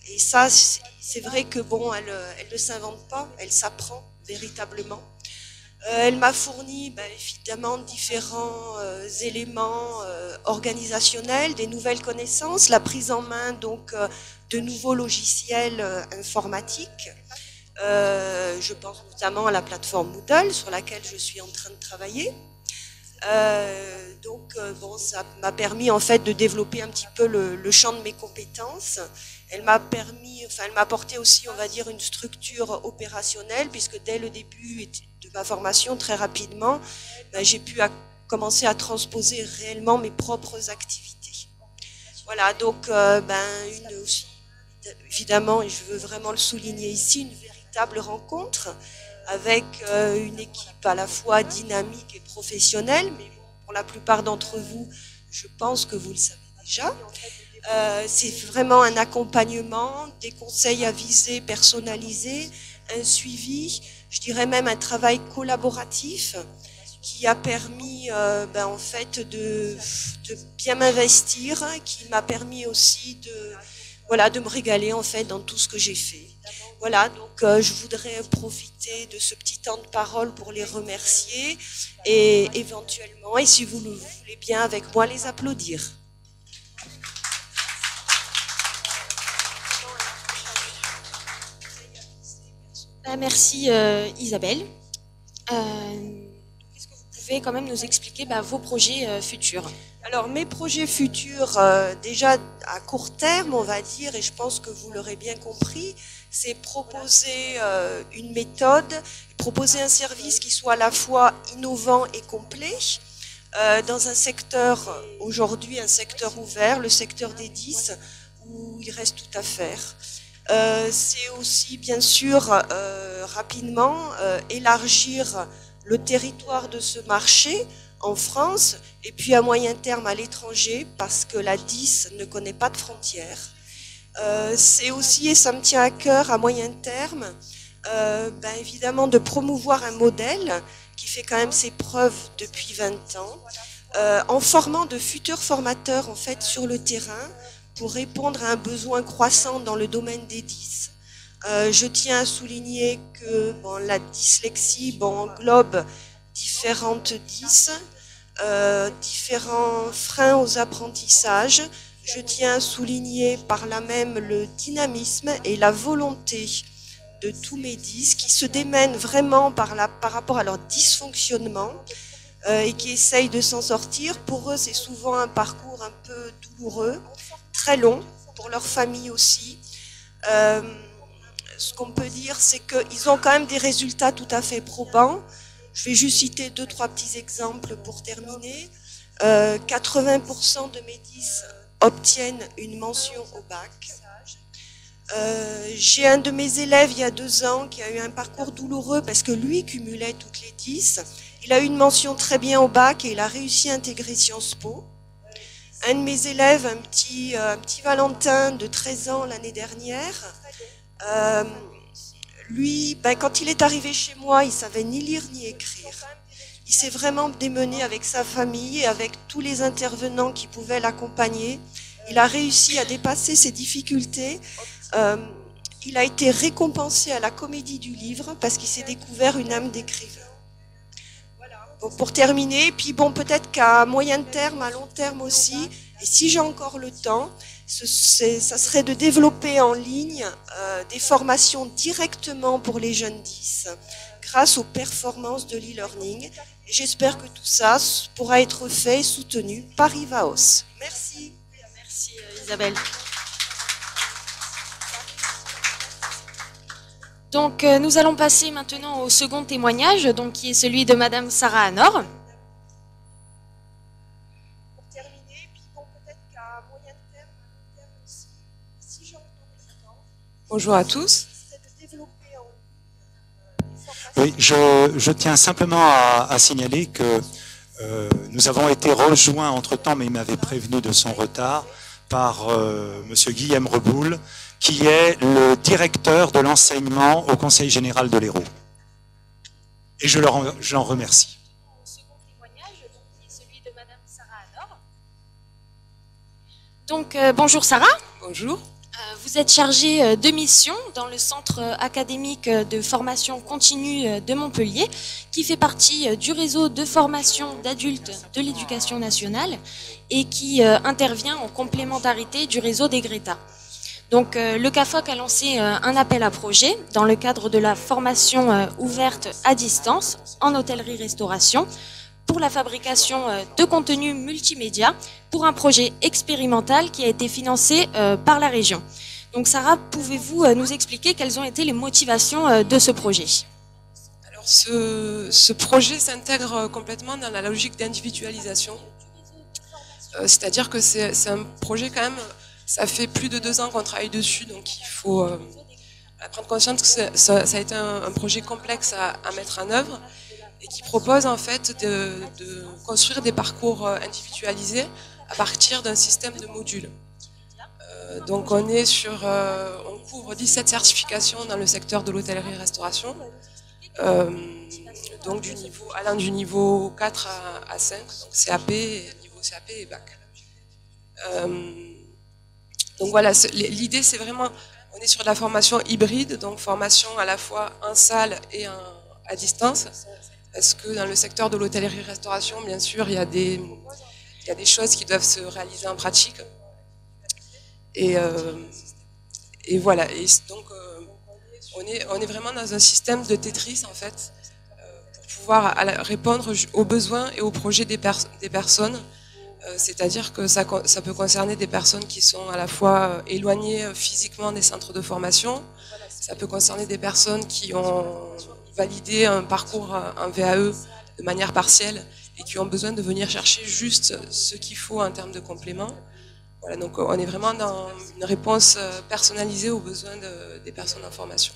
Et ça, c'est vrai que elle ne s'invente pas, elle s'apprend véritablement. Elle m'a fourni évidemment différents éléments organisationnels, des nouvelles connaissances, la prise en main donc de nouveaux logiciels informatiques. Je pense notamment à la plateforme Moodle sur laquelle je suis en train de travailler. Ça m'a permis en fait de développer un petit peu le champ de mes compétences. Elle m'a apporté aussi, on va dire, une structure opérationnelle, puisque dès le début de ma formation, très rapidement, j'ai pu commencer à transposer réellement mes propres activités. Voilà, donc évidemment, et je veux vraiment le souligner ici, une véritable rencontre avec une équipe à la fois dynamique et professionnelle, mais pour la plupart d'entre vous, je pense que vous le savez déjà. C'est vraiment un accompagnement, des conseils avisés, personnalisés, un suivi, je dirais même un travail collaboratif qui a permis en fait de bien m'investir, qui m'a permis aussi de me régaler en fait dans tout ce que j'ai fait. Voilà, donc je voudrais profiter de ce petit temps de parole pour les remercier et éventuellement, et si vous le voulez bien avec moi, les applaudir. Merci Isabelle. Est-ce que vous pouvez quand même nous expliquer vos projets futurs? Alors mes projets futurs, déjà à court terme on va dire, et je pense que vous l'aurez bien compris, c'est proposer une méthode, proposer un service qui soit à la fois innovant et complet, dans un secteur, aujourd'hui un secteur ouvert, le secteur des 10, où il reste tout à faire. C'est aussi bien sûr rapidement élargir le territoire de ce marché en France et puis à moyen terme à l'étranger parce que la 10 ne connaît pas de frontières. C'est aussi, et ça me tient à cœur, à moyen terme, Évidemment de promouvoir un modèle qui fait quand même ses preuves depuis 20 ans, en formant de futurs formateurs en fait sur le terrain pour répondre à un besoin croissant dans le domaine des 10. Je tiens à souligner que la dyslexie englobe différentes 10, différents freins aux apprentissages. Je tiens à souligner par là même le dynamisme et la volonté de tous mes 10 qui se démènent vraiment par rapport à leur dysfonctionnement et qui essayent de s'en sortir. Pour eux, c'est souvent un parcours un peu douloureux, très long, pour leur famille aussi. Ce qu'on peut dire, c'est qu'ils ont quand même des résultats tout à fait probants. Je vais juste citer 2-3 petits exemples pour terminer. 80% de mes 10 obtiennent une mention au bac. J'ai un de mes élèves il y a 2 ans qui a eu un parcours douloureux parce que lui cumulait toutes les 10. Il a eu une mention très bien au bac et il a réussi à intégrer Sciences Po. Un de mes élèves, un petit Valentin de 13 ans l'année dernière, lui, quand il est arrivé chez moi, il savait ni lire ni écrire. Il s'est vraiment démené avec sa famille et avec tous les intervenants qui pouvaient l'accompagner. Il a réussi à dépasser ses difficultés. Il a été récompensé à la Comédie du Livre parce qu'il s'est découvert une âme d'écrivain. Bon, pour terminer, puis peut-être qu'à moyen terme, à long terme aussi, et si j'ai encore le temps, ça serait de développer en ligne des formations directement pour les jeunes 10 grâce aux performances de l'e-learning. J'espère que tout ça pourra être fait et soutenu par IVAOS. Merci. Merci Isabelle. Donc nous allons passer maintenant au second témoignage, qui est celui de Madame Sarah Anor. Bonjour à tous. Oui, je tiens simplement à signaler que nous avons été rejoints entre-temps, mais il m'avait prévenu de son retard, par Monsieur Guillaume Reboul, qui est le directeur de l'enseignement au Conseil général de l'Hérault. Et je l'en remercie. Au second témoignage, qui est celui de Madame Sarah Anor. Donc, bonjour Sarah. Bonjour. Vous êtes chargée de mission dans le centre académique de formation continue de Montpellier, qui fait partie du réseau de formation d'adultes de l'éducation nationale et qui intervient en complémentarité du réseau des Greta. Donc le CAFOC a lancé un appel à projet dans le cadre de la formation ouverte à distance en hôtellerie-restauration pour la fabrication de contenus multimédia pour un projet expérimental qui a été financé par la région. Donc Sarah, pouvez-vous nous expliquer quelles ont été les motivations de ce projet ? Alors ce projet s'intègre complètement dans la logique d'individualisation. C'est-à-dire que c'est un projet quand même, ça fait plus de 2 ans qu'on travaille dessus, donc il faut prendre conscience que ça a été un projet complexe à mettre en œuvre et qui propose en fait de construire des parcours individualisés à partir d'un système de modules. Donc on couvre 17 certifications dans le secteur de l'hôtellerie-restauration, donc allant du niveau 4 à 5, donc CAP, niveau CAP et bac. Donc voilà, l'idée c'est vraiment, on est sur de la formation hybride, donc formation à la fois en salle et à distance, parce que dans le secteur de l'hôtellerie-restauration, bien sûr, il y a des choses qui doivent se réaliser en pratique. Et voilà, et donc on est vraiment dans un système de Tetris en fait, pour pouvoir répondre aux besoins et aux projets des personnes. C'est-à-dire que ça peut concerner des personnes qui sont à la fois éloignées physiquement des centres de formation, ça peut concerner des personnes qui ont validé un parcours en VAE de manière partielle et qui ont besoin de venir chercher juste ce qu'il faut en termes de compléments. Voilà, donc on est vraiment dans une réponse personnalisée aux besoins des personnes en formation.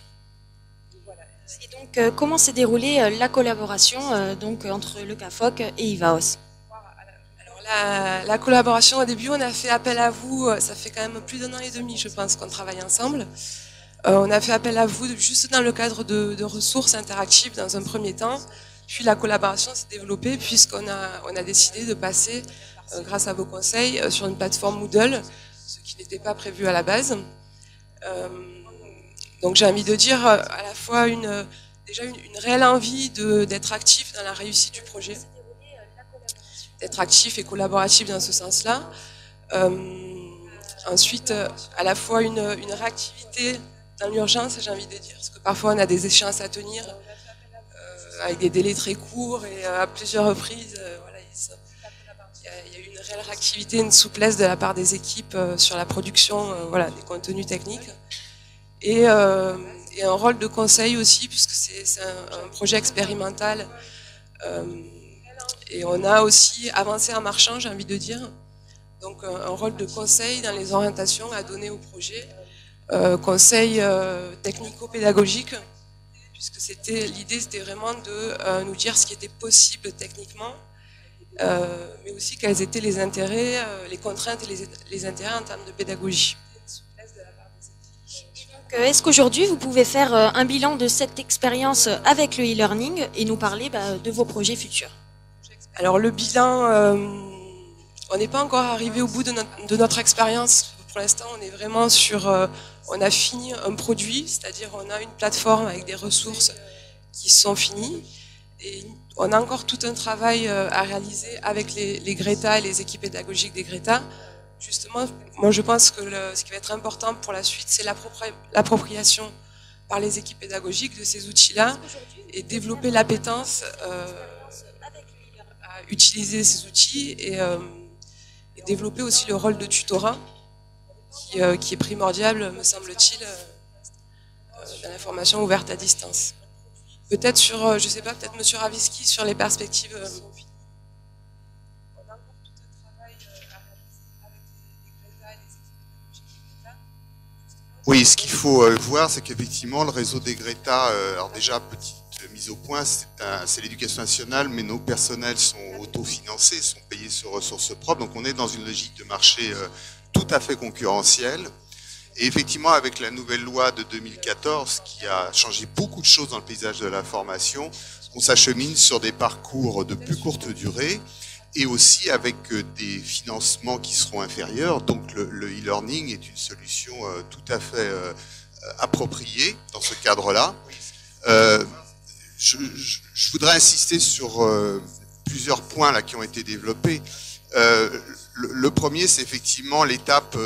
Et donc, comment s'est déroulée la collaboration entre le CAFOC et IVAOS ? La collaboration, au début, on a fait appel à vous, ça fait quand même plus d'1 an et demi, je pense, qu'on travaille ensemble. On a fait appel à vous juste dans le cadre de ressources interactives dans un premier temps, puis la collaboration s'est développée puisqu'on a décidé de passer, grâce à vos conseils, sur une plateforme Moodle, ce qui n'était pas prévu à la base. Donc j'ai envie de dire à la fois déjà une réelle envie d'être actif dans la réussite du projet, d'être actif et collaboratif dans ce sens-là. Ensuite, à la fois une réactivité dans l'urgence, j'ai envie de dire, parce que parfois on a des échéances à tenir avec des délais très courts et à plusieurs reprises. Voilà, il y a eu une réelle réactivité, une souplesse de la part des équipes sur la production voilà, des contenus techniques. Et un rôle de conseil aussi, puisque c'est un projet expérimental. Et on a aussi avancé en marchant, j'ai envie de dire. Donc un rôle de conseil dans les orientations à donner au projet, conseil technico-pédagogique, puisque l'idée c'était vraiment de nous dire ce qui était possible techniquement, mais aussi quels étaient les intérêts, les contraintes et les intérêts en termes de pédagogie. Est-ce qu'aujourd'hui, vous pouvez faire un bilan de cette expérience avec le e-learning et nous parler de vos projets futurs? Alors le bilan, on n'est pas encore arrivé au bout de notre expérience. Pour l'instant, on est vraiment on a fini un produit, c'est-à-dire on a une plateforme avec des ressources qui sont finies. Et on a encore tout un travail à réaliser avec les Greta et les équipes pédagogiques des Greta. Justement, moi je pense que ce qui va être important pour la suite, c'est l'appropriation par les équipes pédagogiques de ces outils-là et développer l'appétence à utiliser ces outils et développer aussi le rôle de tutorat qui est primordial, me semble-t-il, dans la formation ouverte à distance. Peut-être sur, je sais pas, peut-être Monsieur Ravitsky sur les perspectives. Oui, ce qu'il faut voir, c'est qu'effectivement, le réseau des Greta, alors déjà, petite mise au point, c'est l'éducation nationale, mais nos personnels sont autofinancés, sont payés sur ressources propres, donc on est dans une logique de marché tout à fait concurrentielle. Et effectivement, avec la nouvelle loi de 2014, qui a changé beaucoup de choses dans le paysage de la formation, on s'achemine sur des parcours de plus courte durée, et aussi avec des financements qui seront inférieurs. Donc le e-learning est une solution tout à fait appropriée dans ce cadre-là. Je voudrais insister sur plusieurs points là qui ont été développés. Le premier, c'est effectivement l'étape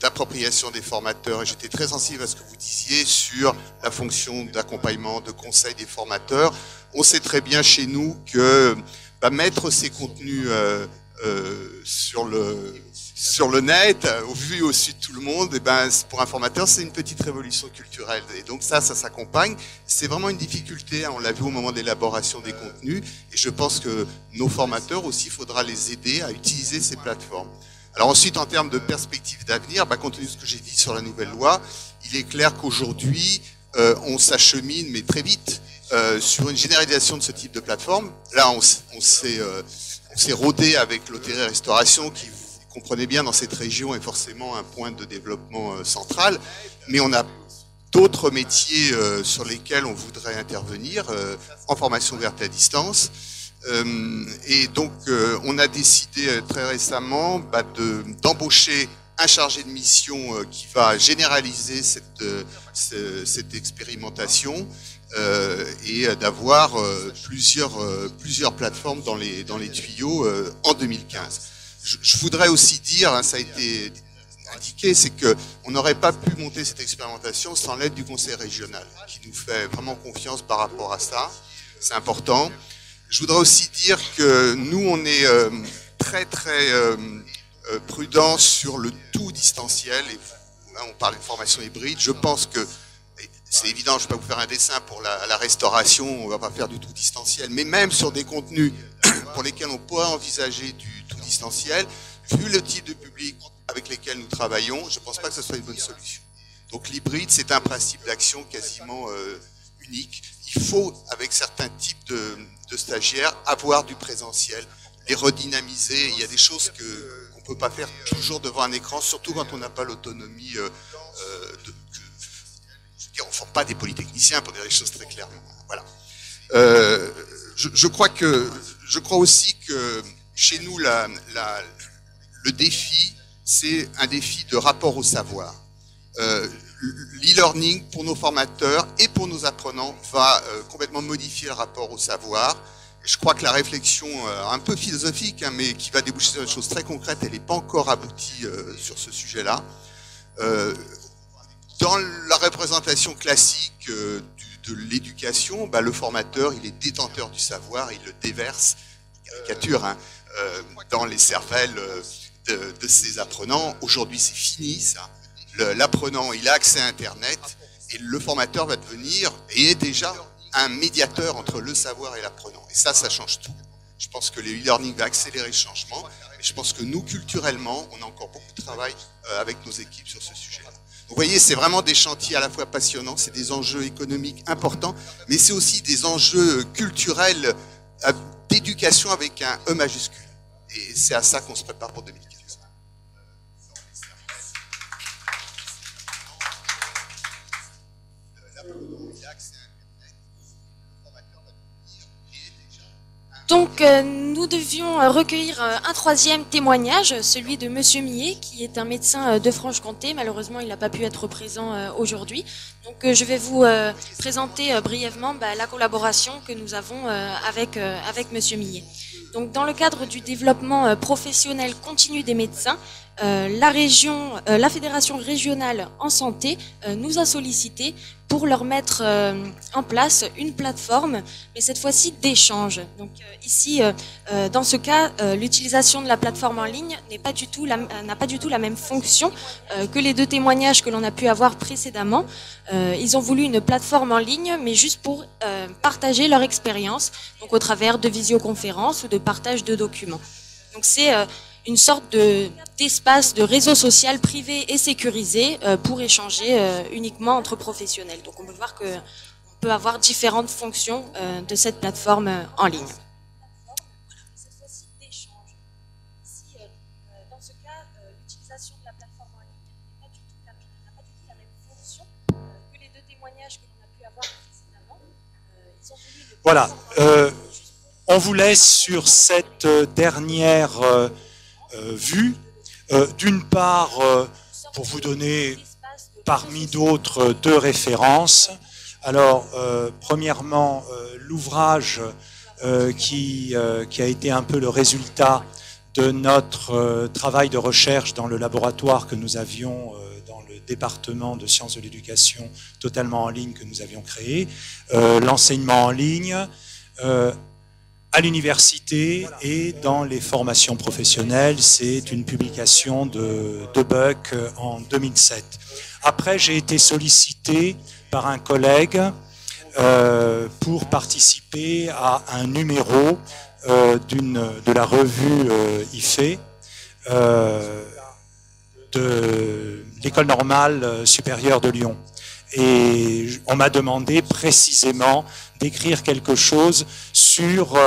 d'appropriation des formateurs. Et j'étais très sensible à ce que vous disiez sur la fonction d'accompagnement, de conseil des formateurs. On sait très bien chez nous que mettre ces contenus sur le net, au vu et au su de tout le monde, et pour un formateur, c'est une petite révolution culturelle. Et donc ça s'accompagne. C'est vraiment une difficulté, hein, on l'a vu au moment de l'élaboration des contenus. Et je pense que nos formateurs aussi, il faudra les aider à utiliser ces plateformes. Alors ensuite, en termes de perspectives d'avenir, compte tenu de ce que j'ai dit sur la nouvelle loi, il est clair qu'aujourd'hui, on s'achemine, mais très vite, sur une généralisation de ce type de plateforme. Là, on s'est rodé avec l'hôtellerie-restauration qui, vous comprenez bien, dans cette région est forcément un point de développement central. Mais on a d'autres métiers sur lesquels on voudrait intervenir en formation ouverte à distance. Et donc, on a décidé très récemment d'embaucher un chargé de mission qui va généraliser cette expérimentation et d'avoir plusieurs plateformes dans les tuyaux en 2015. Je voudrais aussi dire, hein, ça a été indiqué, c'est qu'on n'aurait pas pu monter cette expérimentation sans l'aide du Conseil régional, qui nous fait vraiment confiance par rapport à ça. C'est important. Je voudrais aussi dire que nous, on est très prudent sur le tout distanciel. Et là, on parle de formation hybride. Je pense que, c'est évident, je ne vais pas vous faire un dessin pour la restauration, on ne va pas faire du tout distanciel, mais même sur des contenus pour lesquels on pourrait envisager du tout distanciel, vu le type de public avec lesquels nous travaillons, je ne pense pas que ce soit une bonne solution. Donc l'hybride, c'est un principe d'action quasiment unique. Il faut, avec certains types de stagiaires, avoir du présentiel, les redynamiser. Il y a des choses qu'on ne peut pas faire toujours devant un écran, surtout quand on n'a pas l'autonomie forme pas des polytechniciens, pour dire les choses très clairement. Voilà. Je crois aussi que chez nous, le défi, c'est un défi de rapport au savoir. L'e-learning, pour nos formateurs et pour nos apprenants, va complètement modifier le rapport au savoir. Et je crois que la réflexion, un peu philosophique, hein, mais qui va déboucher sur des choses très concrètes, elle n'est pas encore aboutie sur ce sujet-là. Dans la représentation classique de l'éducation, le formateur, il est détenteur du savoir, il le déverse, caricature, hein, dans les cervelles de ses apprenants. Aujourd'hui, c'est fini, ça. L'apprenant, il a accès à Internet, et le formateur va devenir, et est déjà, un médiateur entre le savoir et l'apprenant. Et ça change tout. Je pense que le e-learning va accélérer le changement, mais je pense que nous, culturellement, on a encore beaucoup de travail avec nos équipes sur ce sujet-là. Vous voyez, c'est vraiment des chantiers à la fois passionnants, c'est des enjeux économiques importants, mais c'est aussi des enjeux culturels d'éducation avec un E majuscule. Et c'est à ça qu'on se prépare pour 2015. Donc, nous devions recueillir un troisième témoignage, celui de Monsieur Millet, qui est un médecin de Franche-Comté. Malheureusement, il n'a pas pu être présent aujourd'hui. Donc, je vais vous présenter brièvement la collaboration que nous avons avec Monsieur Millet. Donc, dans le cadre du développement professionnel continu des médecins, la Fédération régionale en santé nous a sollicité pour leur mettre en place une plateforme, mais cette fois-ci d'échange. Donc ici, dans ce cas, l'utilisation de la plateforme en ligne n'a pas du tout la même fonction que les deux témoignages que l'on a pu avoir précédemment. Ils ont voulu une plateforme en ligne, mais juste pour partager leur expérience, donc au travers de visioconférences ou de partage de documents. Donc c'est une sorte d'espace de réseau social privé et sécurisé pour échanger uniquement entre professionnels. Donc on peut voir qu'on peut avoir différentes fonctions de cette plateforme en ligne. Cette fois-ci d'échange. Ici, dans ce cas, l'utilisation de la plateforme en ligne n'a pas du tout la même fonction que les deux témoignages que l'on a pu avoir précédemment. Ils ont voulu voilà, on vous laisse sur cette dernière vue. D'une part, pour vous donner parmi d'autres deux références. Alors, premièrement, l'ouvrage qui a été un peu le résultat de notre travail de recherche dans le laboratoire que nous avions dans le département de sciences de l'éducation totalement en ligne que nous avions créé, l'enseignement en ligne, à l'université et dans les formations professionnelles. C'est une publication de Buck en 2007. Après, j'ai été sollicité par un collègue pour participer à un numéro de la revue IFE de l'École normale supérieure de Lyon. Et on m'a demandé précisément d'écrire quelque chose sur...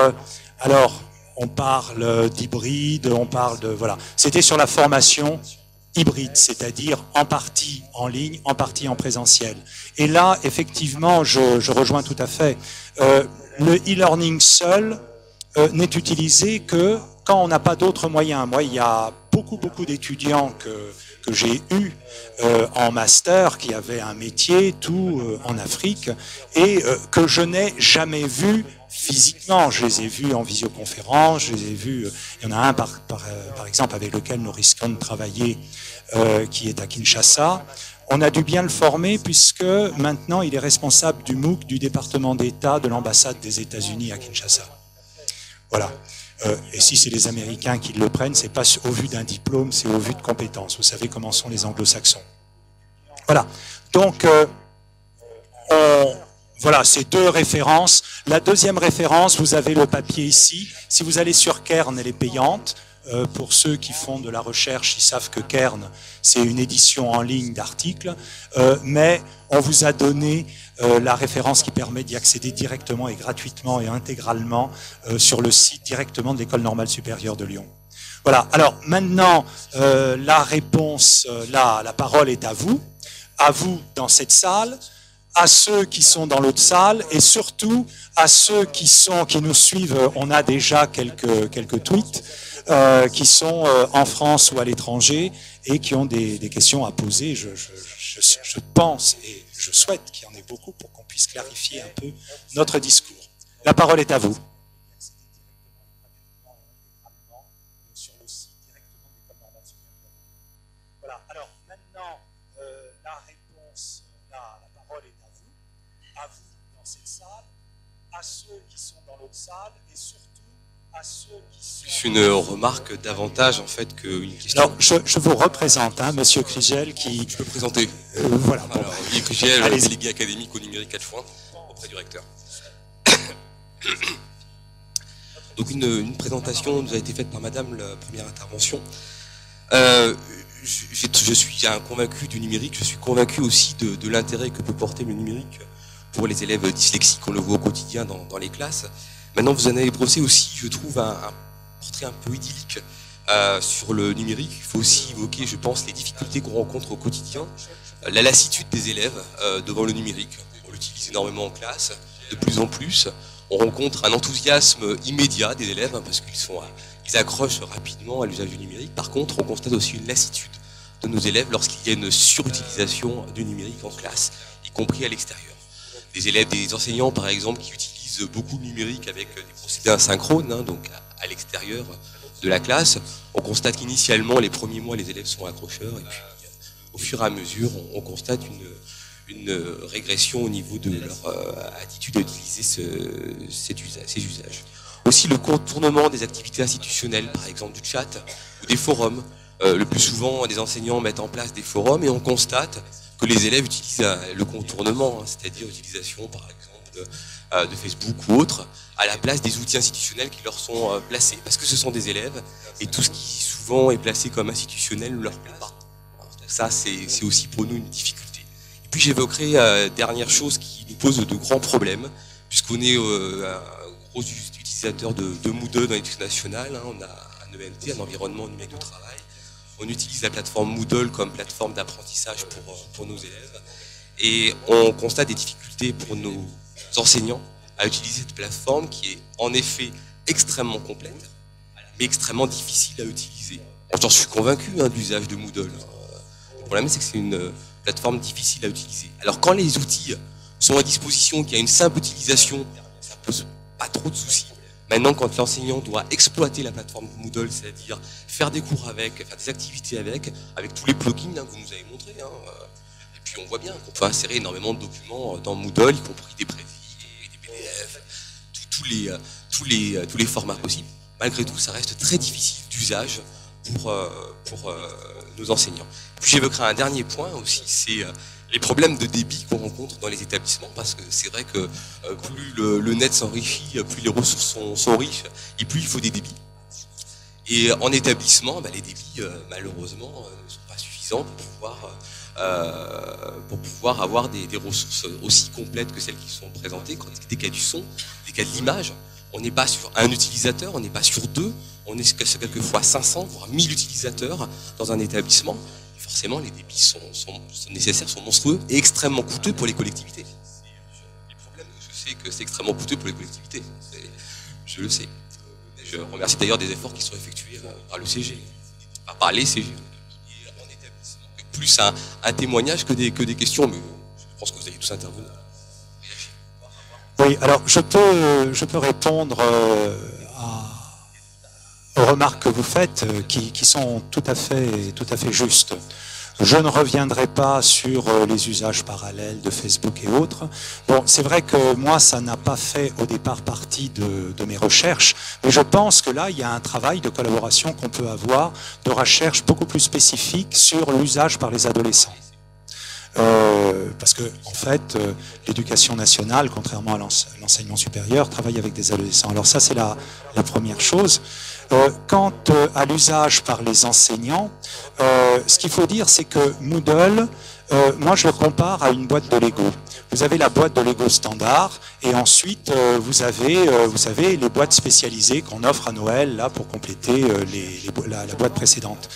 alors, on parle d'hybride, on parle de... Voilà. C'était sur la formation hybride, c'est-à-dire en partie en ligne, en partie en présentiel. Et là, effectivement, je rejoins tout à fait. Le e-learning seul n'est utilisé que quand on n'a pas d'autres moyens. Moi, il y a beaucoup d'étudiants que j'ai eu en master qui avaient un métier, tout en Afrique, et que je n'ai jamais vu physiquement. Je les ai vus en visioconférence, je les ai vus, il y en a un par exemple avec lequel nous risquons de travailler, qui est à Kinshasa. On a dû bien le former puisque maintenant il est responsable du MOOC du département d'État de l'ambassade des États-Unis à Kinshasa. Voilà. Et si c'est les Américains qui le prennent, c'est pas au vu d'un diplôme, c'est au vu de compétences. Vous savez comment sont les anglo-saxons. Voilà. Donc, voilà, ces deux références. La deuxième référence, vous avez le papier ici. Si vous allez sur Kern, elle est payante. Pour ceux qui font de la recherche, ils savent que Kern, c'est une édition en ligne d'articles. Mais on vous a donné la référence qui permet d'y accéder directement et gratuitement et intégralement sur le site directement de l'École normale supérieure de Lyon. Voilà, alors maintenant, la réponse, la parole est à vous dans cette salle. à ceux qui sont dans l'autre salle et surtout à ceux qui nous suivent. On a déjà quelques tweets qui sont en France ou à l'étranger et qui ont des questions à poser. Je pense et je souhaite qu'il y en ait beaucoup pour qu'on puisse clarifier un peu notre discours. La parole est à vous. Voilà. Alors maintenant, la réponse, la parole est à vous dans cette salle, à ceux qui sont dans l'autre salle et surtout à ceux qui sont... Plus une remarque davantage en fait qu'une question. Alors, je vous représente, hein, Monsieur Krigel, qui... Je peux présenter. Voilà. Alors, Olivier Krigel, délégué académique au numérique 4 Foin, auprès du recteur. Donc une présentation nous a été faite par Madame, la première intervention. Je suis un convaincu du numérique, je suis convaincu aussi de l'intérêt que peut porter le numérique pour les élèves dyslexiques, on le voit au quotidien dans les classes. Maintenant, vous en avez brossé aussi, je trouve, un portrait un peu idyllique sur le numérique. Il faut aussi évoquer, je pense, les difficultés qu'on rencontre au quotidien, la lassitude des élèves devant le numérique. On l'utilise énormément en classe, de plus en plus. On rencontre un enthousiasme immédiat des élèves, hein, parce qu'ils accrochent rapidement à l'usage du numérique. Par contre, on constate aussi une lassitude de nos élèves lorsqu'il y a une surutilisation du numérique en classe, y compris à l'extérieur. Des élèves, des enseignants par exemple, qui utilisent beaucoup le numérique avec des procédés asynchrones, hein, donc à l'extérieur de la classe. On constate qu'initialement, les premiers mois, les élèves sont accrocheurs, et puis au fur et à mesure, on constate une régression au niveau de leur attitude à utiliser ces usages. Aussi le contournement des activités institutionnelles, par exemple du chat ou des forums. Le plus souvent, des enseignants mettent en place des forums et on constate que les élèves utilisent le contournement, hein, c'est-à-dire l'utilisation, par exemple, de Facebook ou autre, à la place des outils institutionnels qui leur sont placés. Parce que ce sont des élèves et tout ce qui souvent est placé comme institutionnel ne leur plaît pas. Alors, ça, c'est aussi pour nous une difficulté. Et puis j'évoquerai dernière chose qui nous pose de grands problèmes, puisqu'on est un gros utilisateur de Moodle dans l'éducation nationale, hein, on a un ENT, un environnement numérique de travail. On utilise la plateforme Moodle comme plateforme d'apprentissage pour nos élèves. Et on constate des difficultés pour nos enseignants à utiliser cette plateforme qui est en effet extrêmement complète, mais extrêmement difficile à utiliser. J'en suis convaincu de l'usage de Moodle. Le problème, c'est que c'est une plateforme difficile à utiliser. Alors quand les outils sont à disposition, qu'il y a une simple utilisation, ça ne pose pas trop de soucis. Maintenant, quand l'enseignant doit exploiter la plateforme Moodle, c'est-à-dire faire des cours avec, faire des activités avec tous les plugins que vous nous avez montrés, hein, et puis on voit bien qu'on peut insérer énormément de documents dans Moodle, y compris des prévis, des PDF, tous les formats possibles. Malgré tout, ça reste très difficile d'usage pour nos enseignants. Puis j'évoquerai un dernier point aussi, c'est les problèmes de débit qu'on rencontre dans les établissements, parce que c'est vrai que plus le net s'enrichit, plus les ressources sont riches, et plus il faut des débits. Et en établissement, les débits, malheureusement, ne sont pas suffisants pour pouvoir avoir des ressources aussi complètes que celles qui sont présentées. Des cas du son, des cas de l'image, on n'est pas sur un utilisateur, on n'est pas sur deux, on est quelquefois 500, voire 1000 utilisateurs dans un établissement. Forcément, les débits sont nécessaires, sont monstrueux et extrêmement coûteux pour les collectivités. Les problèmes, je sais que c'est extrêmement coûteux pour les collectivités. Je le sais. Je remercie d'ailleurs des efforts qui sont effectués par le CG, par les CG. Plus un témoignage que des questions, mais je pense que vous allez tous intervenir. Oui, alors je peux répondre aux remarques que vous faites, qui sont tout à fait justes. Je ne reviendrai pas sur les usages parallèles de Facebook et autres. Bon, c'est vrai que moi, ça n'a pas fait au départ partie de mes recherches, mais je pense que là, il y a un travail de collaboration qu'on peut avoir, de recherche beaucoup plus spécifique sur l'usage par les adolescents. Parce que, en fait, l'éducation nationale, contrairement à l'enseignement supérieur, travaille avec des adolescents. Alors ça, c'est la première chose. Quant à l'usage par les enseignants, ce qu'il faut dire, c'est que Moodle, moi je le compare à une boîte de Lego. Vous avez la boîte de Lego standard, et ensuite vous avez, vous savez, les boîtes spécialisées qu'on offre à Noël là pour compléter la boîte précédente.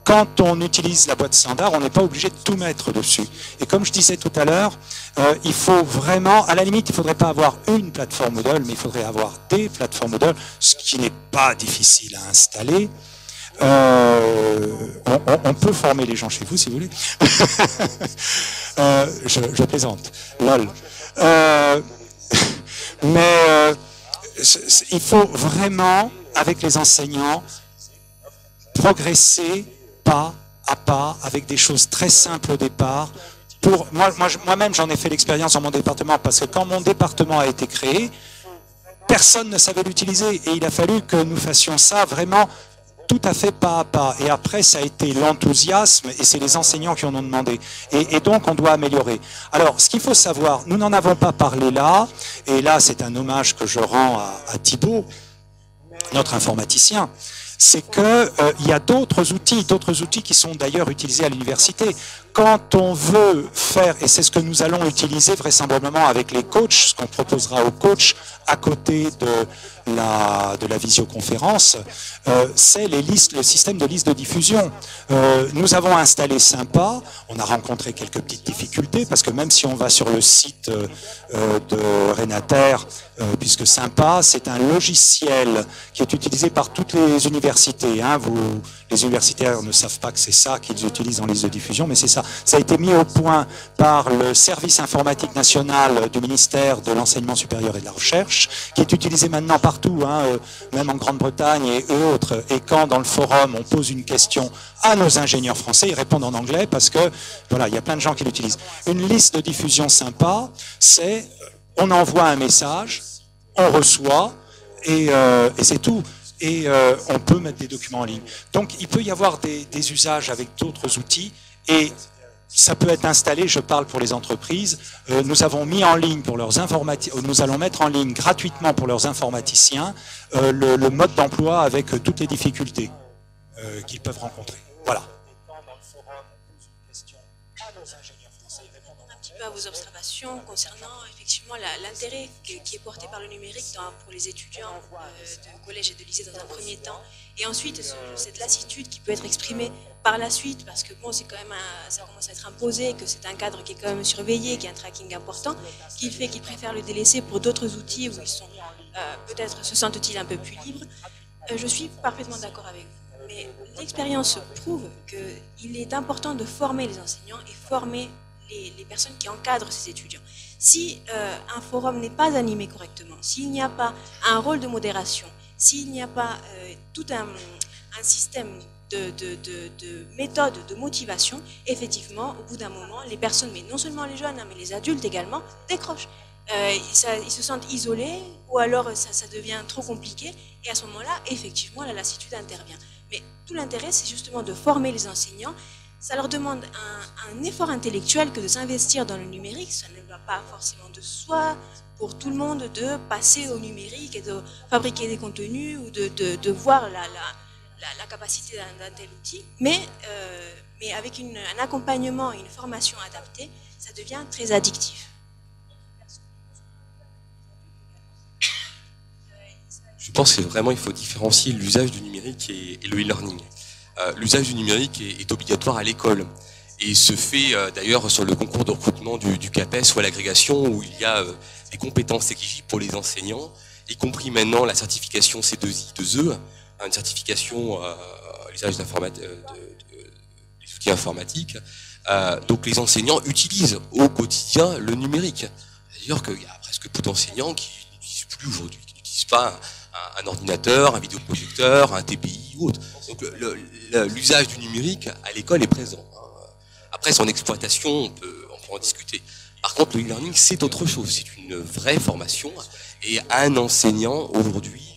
quand on utilise la boîte standard, on n'est pas obligé de tout mettre dessus. Et comme je disais tout à l'heure, il faut vraiment, à la limite, il ne faudrait pas avoir une plateforme Moodle, mais il faudrait avoir des plateformes Moodle, ce qui n'est pas difficile à installer. On peut former les gens chez vous, si vous voulez. Je plaisante. Lol. Mais il faut vraiment, avec les enseignants, progresser pas à pas, avec des choses très simples au départ. Moi-même, j'en ai fait l'expérience dans mon département, parce que quand mon département a été créé, personne ne savait l'utiliser. Et il a fallu que nous fassions ça vraiment tout à fait pas à pas. Et après, ça a été l'enthousiasme, et c'est les enseignants qui en ont demandé. Et donc, on doit améliorer. Alors, ce qu'il faut savoir, nous n'en avons pas parlé là, et là, c'est un hommage que je rends à Thibaut, notre informaticien, c'est qu'il y a d'autres outils qui sont d'ailleurs utilisés à l'université. Quand on veut faire, et c'est ce que nous allons utiliser vraisemblablement avec les coachs, ce qu'on proposera aux coachs à côté de la visioconférence, c'est le système de liste de diffusion. Nous avons installé Sympa, on a rencontré quelques petites difficultés, parce que même si on va sur le site de Renater, puisque Sympa, c'est un logiciel qui est utilisé par toutes les universités. Hein. Les universitaires ne savent pas que c'est ça qu'ils utilisent en liste de diffusion, mais c'est ça. Ça a été mis au point par le service informatique national du ministère de l'Enseignement supérieur et de la Recherche, qui est utilisé maintenant partout, hein, même en Grande-Bretagne et autres. Et quand dans le forum on pose une question à nos ingénieurs français, ils répondent en anglais parce que voilà, il y a plein de gens qui l'utilisent. Une liste de diffusion Sympa, c'est on envoie un message, on reçoit et c'est tout. Et on peut mettre des documents en ligne. Donc il peut y avoir des usages avec d'autres outils, et ça peut être installé, je parle pour les entreprises, nous avons mis en ligne pour leurs informaticiens, nous allons mettre en ligne gratuitement pour leurs informaticiens le mode d'emploi avec toutes les difficultés qu'ils peuvent rencontrer. Voilà. À vos observations concernant effectivement l'intérêt qui est porté par le numérique pour les étudiants de collège et de lycée dans un premier temps, et ensuite cette lassitude qui peut être exprimée par la suite, parce que bon, c'est quand même ça commence à être imposé, que c'est un cadre qui est quand même surveillé, qui a un tracking important, qui fait qu'ils préfèrent le délaisser pour d'autres outils où ils sont peut-être se sentent-ils un peu plus libres. Je suis parfaitement d'accord avec vous, mais l'expérience prouve qu'il est important de former les enseignants et former les personnes qui encadrent ces étudiants. Si un forum n'est pas animé correctement, s'il n'y a pas un rôle de modération, s'il n'y a pas tout un système de méthode de motivation, effectivement, au bout d'un moment, les personnes, mais non seulement les jeunes, hein, mais les adultes également, décrochent. Ils se sentent isolés, ou alors ça devient trop compliqué, et à ce moment-là, effectivement, la lassitude intervient. Mais tout l'intérêt, c'est justement de former les enseignants. Ça leur demande un effort intellectuel que de s'investir dans le numérique. Ça ne va pas forcément de soi pour tout le monde de passer au numérique et de fabriquer des contenus ou de voir la capacité d'un tel outil. Mais avec un accompagnement et une formation adaptée, ça devient très addictif. Je pense que vraiment il faut différencier l'usage du numérique et le e-learning. L'usage du numérique est obligatoire à l'école et se fait d'ailleurs sur le concours de recrutement du CAPES ou à l'agrégation, où il y a des compétences exigibles pour les enseignants, y compris maintenant la certification C2I2E, une certification à l'usage des outils informatiques. Donc les enseignants utilisent au quotidien le numérique. C'est-à-dire qu'il y a presque peu d'enseignants qui n'utilisent plus aujourd'hui, qui n'utilisent pas un ordinateur, un vidéoprojecteur, un TPI ou autre. Donc l'usage du numérique à l'école est présent. Après, son exploitation, on peut en discuter. Par contre, le e-learning, c'est autre chose. C'est une vraie formation. Et un enseignant, aujourd'hui,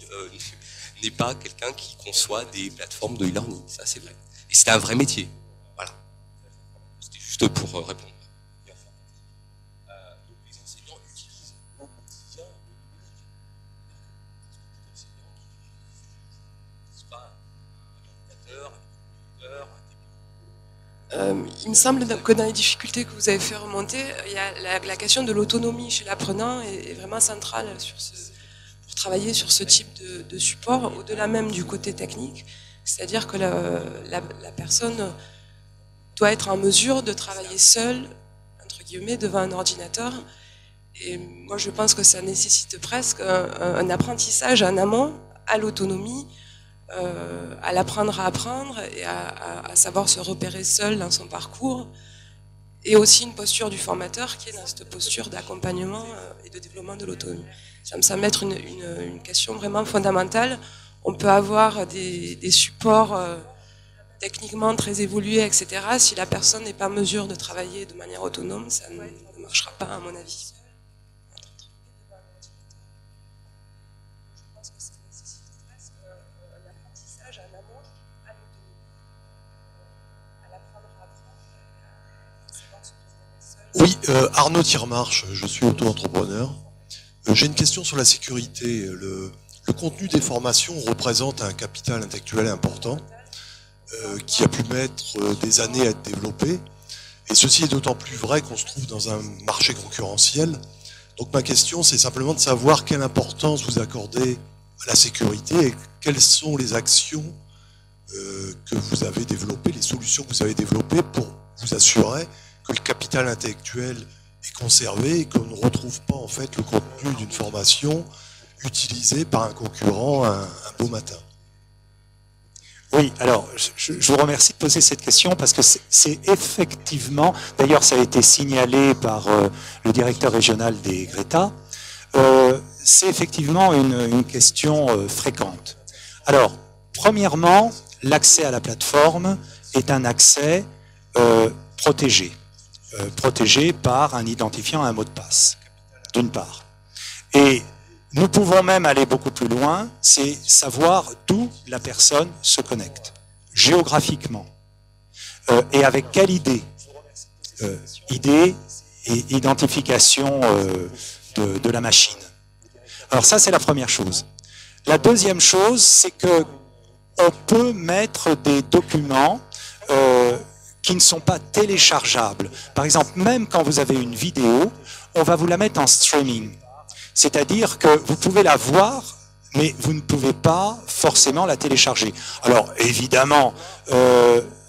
n'est pas quelqu'un qui conçoit des plateformes de e-learning. Ça, c'est vrai. Et c'est un vrai métier. Voilà. C'était juste pour répondre. Donc, les enseignants utilisent au quotidien il me semble que dans les difficultés que vous avez fait remonter, il y a la question de l'autonomie chez l'apprenant est vraiment centrale pour travailler sur ce type de support, au-delà même du côté technique. C'est-à-dire que la personne doit être en mesure de travailler seule, entre guillemets, devant un ordinateur. Et moi, je pense que ça nécessite presque un apprentissage en amont, à l'autonomie, à l'apprendre à apprendre et à savoir se repérer seul dans son parcours. Et aussi une posture du formateur qui est dans cette posture d'accompagnement et de développement de l'autonomie. Ça me semble être une question vraiment fondamentale. On peut avoir des supports techniquement très évolués, etc. Si la personne n'est pas en mesure de travailler de manière autonome, ça ne marchera pas, à mon avis. Je pense que ça nécessite presque un apprentissage en amont à l'autonomie, à l'apprendre à apprendre, à savoir se préparer seul. Oui, Arnaud Tirmarche, je suis auto-entrepreneur. J'ai une question sur la sécurité. Le contenu des formations représente un capital intellectuel important qui a pu mettre des années à être développé. Et ceci est d'autant plus vrai qu'on se trouve dans un marché concurrentiel. Donc ma question, c'est simplement de savoir quelle importance vous accordez à la sécurité et quelles sont les actions que vous avez développées, les solutions que vous avez développées pour vous assurer que le capital intellectuel est conservé et qu'on ne retrouve pas en fait le contenu d'une formation utilisée par un concurrent un beau matin. Oui, alors je vous remercie de poser cette question parce que c'est effectivement, d'ailleurs ça a été signalé par le directeur régional des Greta, c'est effectivement une question fréquente. Alors, premièrement, l'accès à la plateforme est un accès protégé. Protégé par un identifiant, un mot de passe, d'une part. Et nous pouvons même aller beaucoup plus loin, c'est savoir d'où la personne se connecte, géographiquement, et avec quelle idée. Idée et identification de la machine. Alors ça, c'est la première chose. La deuxième chose, c'est que on peut mettre des documents qui ne sont pas téléchargeables. Par exemple, même quand vous avez une vidéo, on va vous la mettre en streaming. C'est-à-dire que vous pouvez la voir, mais vous ne pouvez pas forcément la télécharger. Alors, évidemment,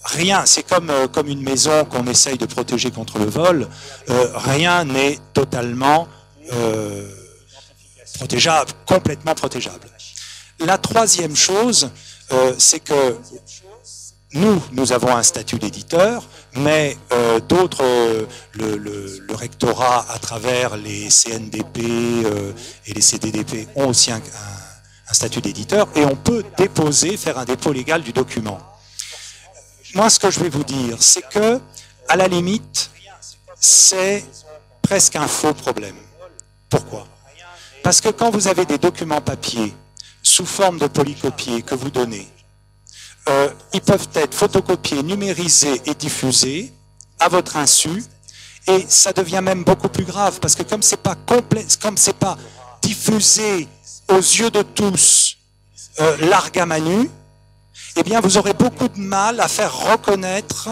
rien, c'est comme une maison qu'on essaye de protéger contre le vol, rien n'est totalement protégeable, complètement protégeable. La troisième chose, c'est que nous avons un statut d'éditeur, mais d'autres, le rectorat, à travers les CNDP et les CDDP, ont aussi un statut d'éditeur, et on peut faire un dépôt légal du document. Moi, ce que je vais vous dire, c'est que, à la limite, c'est presque un faux problème. Pourquoi? Parce que quand vous avez des documents papier, sous forme de polycopiés que vous donnez, ils peuvent être photocopiés, numérisés et diffusés à votre insu, et ça devient même beaucoup plus grave parce que comme c'est pas complet, comme c'est pas diffusé aux yeux de tous, l'argamanu, eh bien vous aurez beaucoup de mal à faire reconnaître,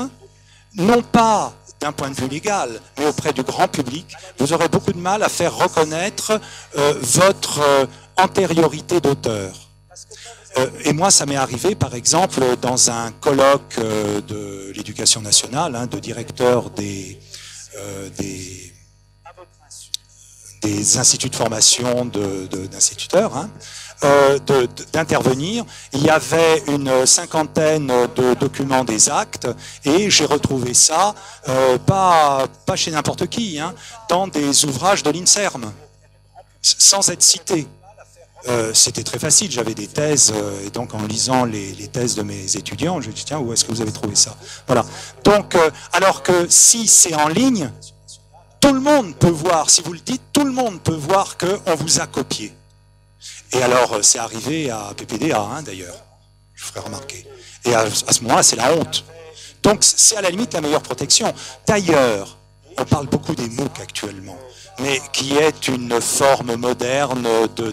non pas d'un point de vue légal, mais auprès du grand public, vous aurez beaucoup de mal à faire reconnaître votre antériorité d'auteur. Et moi, ça m'est arrivé, par exemple, dans un colloque de l'éducation nationale, de directeur des instituts de formation d'instituteurs, d'intervenir. Il y avait une cinquantaine de documents des actes, et j'ai retrouvé ça, pas chez n'importe qui, dans des ouvrages de l'INSERM, sans être cité. C'était très facile, j'avais des thèses, et donc en lisant les thèses de mes étudiants, je me dis tiens, où est-ce que vous avez trouvé ça? Voilà. Donc, alors que si c'est en ligne, tout le monde peut voir, si vous le dites, tout le monde peut voir qu'on vous a copié. Et alors, c'est arrivé à PPDA, d'ailleurs, je vous ferai remarquer. Et à ce moment-là, c'est la honte. Donc, c'est à la limite la meilleure protection. D'ailleurs, on parle beaucoup des MOOC actuellement, mais qui est une forme moderne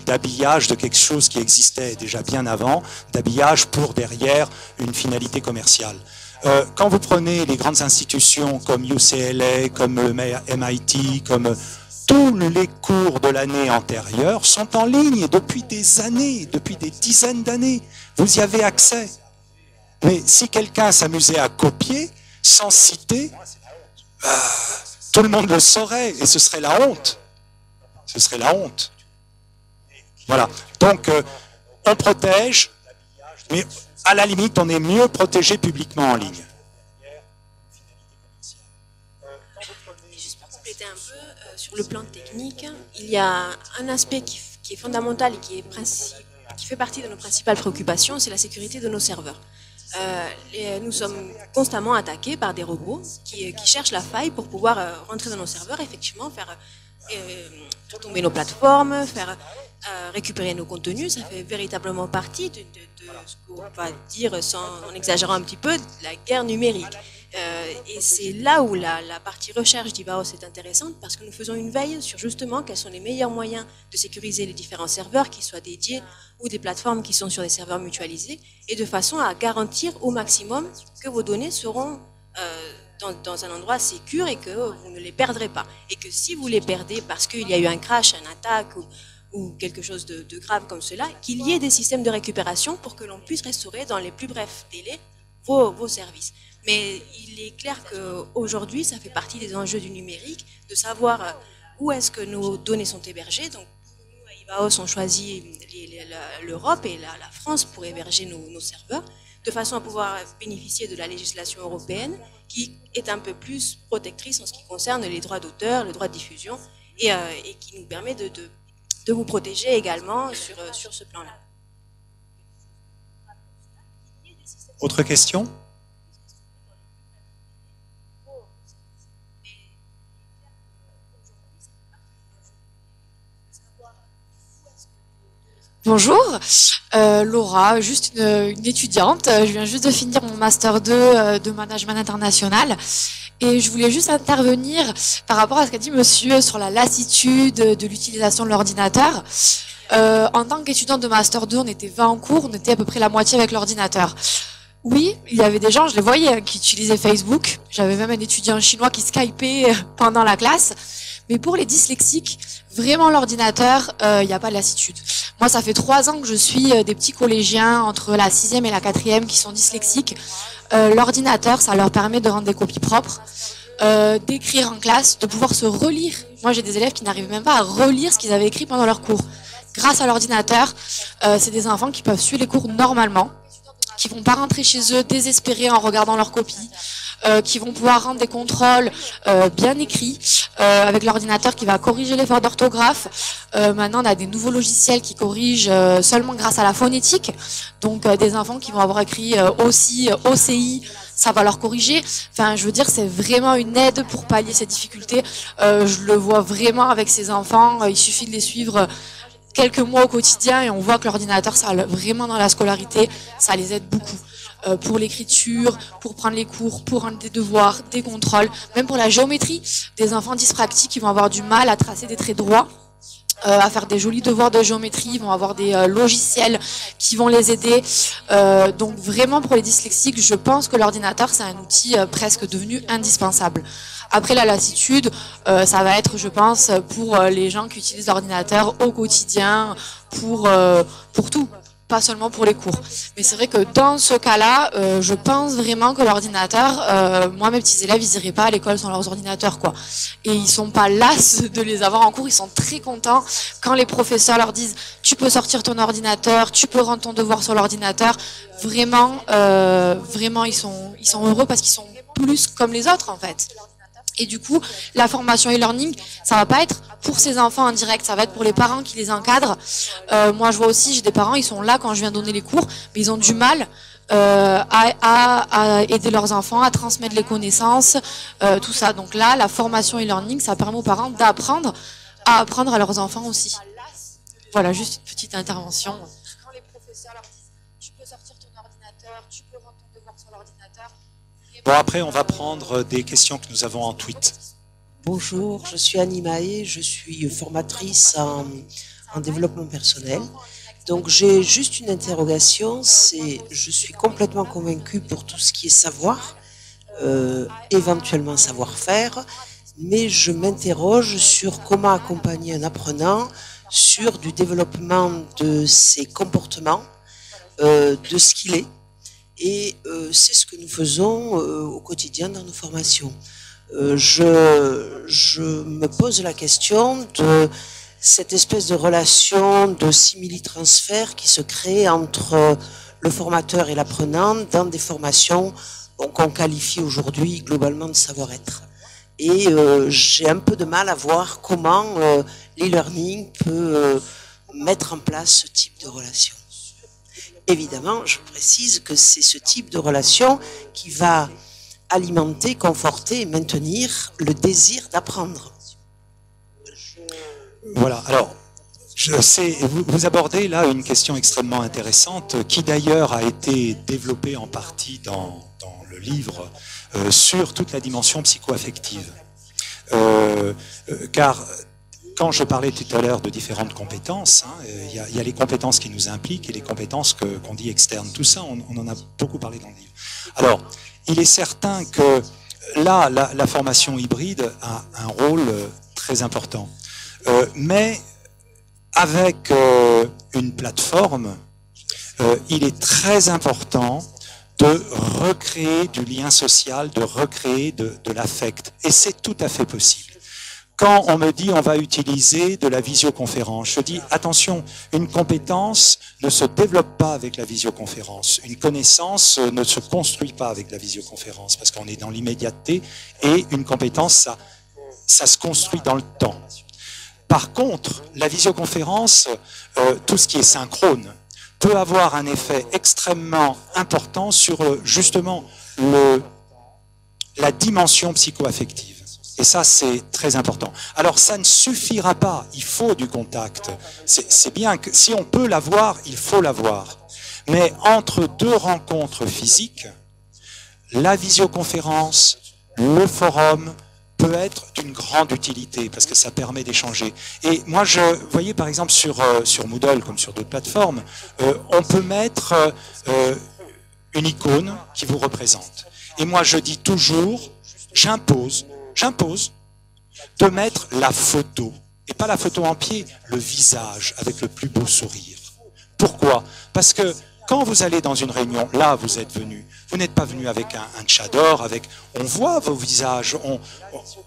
d'habillage de quelque chose qui existait déjà bien avant, d'habillage pour derrière une finalité commerciale. Quand vous prenez les grandes institutions comme UCLA, comme MIT, comme tous les cours de l'année antérieure sont en ligne depuis des années, depuis des dizaines d'années. Vous y avez accès. Mais si quelqu'un s'amusait à copier, sans citer, tout le monde le saurait, et ce serait la honte. Ce serait la honte. Voilà. Donc, on protège, mais à la limite, on est mieux protégé publiquement en ligne. Juste pour compléter un peu, sur le plan technique, il y a un aspect qui est fondamental et qui fait partie de nos principales préoccupations, c'est la sécurité de nos serveurs. Nous sommes constamment attaqués par des robots qui cherchent la faille pour pouvoir rentrer dans nos serveurs, effectivement, faire tomber nos plateformes, faire récupérer nos contenus. Ça fait véritablement partie de ce qu'on va dire, en exagérant un petit peu, de la guerre numérique. Et c'est là où la partie recherche d'Ivaos est intéressante, parce que nous faisons une veille sur justement quels sont les meilleurs moyens de sécuriser les différents serveurs, qu'ils soient dédiés ou des plateformes qui sont sur des serveurs mutualisés, et de façon à garantir au maximum que vos données seront dans un endroit sécur et que vous ne les perdrez pas. Et que si vous les perdez parce qu'il y a eu un crash, une attaque ou quelque chose de grave comme cela, qu'il y ait des systèmes de récupération pour que l'on puisse restaurer dans les plus brefs délais vos services. Mais il est clair qu'aujourd'hui, ça fait partie des enjeux du numérique, de savoir où est-ce que nos données sont hébergées. Donc, nous, à Ivaos, on choisit l'Europe et la France pour héberger nos serveurs, de façon à pouvoir bénéficier de la législation européenne, qui est un peu plus protectrice en ce qui concerne les droits d'auteur, le droit de diffusion, et qui nous permet de vous protéger également sur ce plan-là. Autre question ? Bonjour, Laura, juste une étudiante. Je viens juste de finir mon Master 2 de Management International. Et je voulais juste intervenir par rapport à ce qu'a dit monsieur sur la lassitude de l'utilisation de l'ordinateur. En tant qu'étudiante de Master 2, on était 20 en cours, on était à peu près la moitié avec l'ordinateur. Oui, il y avait des gens, je les voyais, qui utilisaient Facebook. J'avais même un étudiant chinois qui skypait pendant la classe. Mais pour les dyslexiques, vraiment l'ordinateur, il n'y a pas de lassitude. Moi, ça fait 3 ans que je suis des petits collégiens entre la 6e et la 4e qui sont dyslexiques. L'ordinateur, ça leur permet de rendre des copies propres, d'écrire en classe, de pouvoir se relire. Moi, j'ai des élèves qui n'arrivent même pas à relire ce qu'ils avaient écrit pendant leur cours. Grâce à l'ordinateur, c'est des enfants qui peuvent suivre les cours normalement, qui vont pas rentrer chez eux désespérés en regardant leurs copies, qui vont pouvoir rendre des contrôles bien écrits avec l'ordinateur qui va corriger les fautes d'orthographe. Maintenant, on a des nouveaux logiciels qui corrigent seulement grâce à la phonétique. Donc, des enfants qui vont avoir écrit aussi OCI, ça va leur corriger. Enfin, je veux dire, c'est vraiment une aide pour pallier ces difficultés. Je le vois vraiment avec ces enfants. Il suffit de les suivre quelques mois au quotidien et on voit que l'ordinateur, ça vraiment dans la scolarité, ça les aide beaucoup. Pour l'écriture, pour prendre les cours, pour rendre des devoirs, des contrôles, même pour la géométrie. Des enfants dyspraxiques qui vont avoir du mal à tracer des traits droits, à faire des jolis devoirs de géométrie, ils vont avoir des logiciels qui vont les aider. Donc vraiment pour les dyslexiques, je pense que l'ordinateur, c'est un outil presque devenu indispensable. Après la lassitude, ça va être, je pense, pour les gens qui utilisent l'ordinateur au quotidien, pour tout. Pas seulement pour les cours. Mais c'est vrai que dans ce cas-là, je pense vraiment que l'ordinateur, moi, mes petits élèves, ils iraient pas à l'école sans leurs ordinateurs, quoi. Et ils sont pas las de les avoir en cours, ils sont très contents quand les professeurs leur disent « tu peux sortir ton ordinateur, tu peux rendre ton devoir sur l'ordinateur ». Vraiment, vraiment, ils sont heureux parce qu'ils sont plus comme les autres, en fait. Et du coup, la formation e-learning, ça va pas être pour ces enfants en direct, ça va être pour les parents qui les encadrent. Moi, je vois aussi, j'ai des parents, ils sont là quand je viens donner les cours, mais ils ont du mal à aider leurs enfants, à transmettre les connaissances, tout ça. Donc là, la formation e-learning, ça permet aux parents d'apprendre à apprendre à leurs enfants aussi. Voilà, juste une petite intervention. Quand les professeurs leur disent « tu peux sortir ton ordinateur, tu peux rendre ton devoir sur l'ordinateur », bon, après, on va prendre des questions que nous avons en tweet. Bonjour, je suis Annie Mahé, je suis formatrice en développement personnel. Donc j'ai juste une interrogation, c'est je suis complètement convaincue pour tout ce qui est savoir, éventuellement savoir-faire, mais je m'interroge sur comment accompagner un apprenant sur du développement de ses comportements, de ce qu'il est. Et c'est ce que nous faisons au quotidien dans nos formations. Je me pose la question de cette espèce de relation de simili-transfert qui se crée entre le formateur et l'apprenant dans des formations qu'on qualifie aujourd'hui globalement de savoir-être. Et j'ai un peu de mal à voir comment l'e-learning peut mettre en place ce type de relation. Évidemment, je précise que c'est ce type de relation qui va alimenter, conforter et maintenir le désir d'apprendre. Voilà, alors, vous abordez là une question extrêmement intéressante qui d'ailleurs a été développée en partie dans le livre sur toute la dimension psycho-affective. Car quand je parlais tout à l'heure de différentes compétences, il y a les compétences qui nous impliquent et les compétences qu'on dit externes. Tout ça, on en a beaucoup parlé dans le livre. Alors, il est certain que là, la formation hybride a un rôle très important. Mais avec une plateforme, il est très important de recréer du lien social, de recréer de l'affect. Et c'est tout à fait possible. Quand on me dit on va utiliser de la visioconférence, je dis attention, une compétence ne se développe pas avec la visioconférence. Une connaissance ne se construit pas avec la visioconférence parce qu'on est dans l'immédiateté et une compétence, ça se construit dans le temps. Par contre, la visioconférence, tout ce qui est synchrone, peut avoir un effet extrêmement important sur justement la dimension psycho-affective. Et ça, c'est très important. Alors, ça ne suffira pas, il faut du contact. C'est bien que si on peut l'avoir, il faut l'avoir. Mais entre deux rencontres physiques, la visioconférence, le forum, peut être d'une grande utilité parce que ça permet d'échanger. Et moi, vous voyez par exemple sur Moodle, comme sur d'autres plateformes, on peut mettre une icône qui vous représente. Et moi, je dis toujours, j'impose de mettre la photo, et pas la photo en pied, le visage avec le plus beau sourire. Pourquoi? Parce que quand vous allez dans une réunion, là vous êtes venu, vous n'êtes pas venu avec un tchador, on voit vos visages,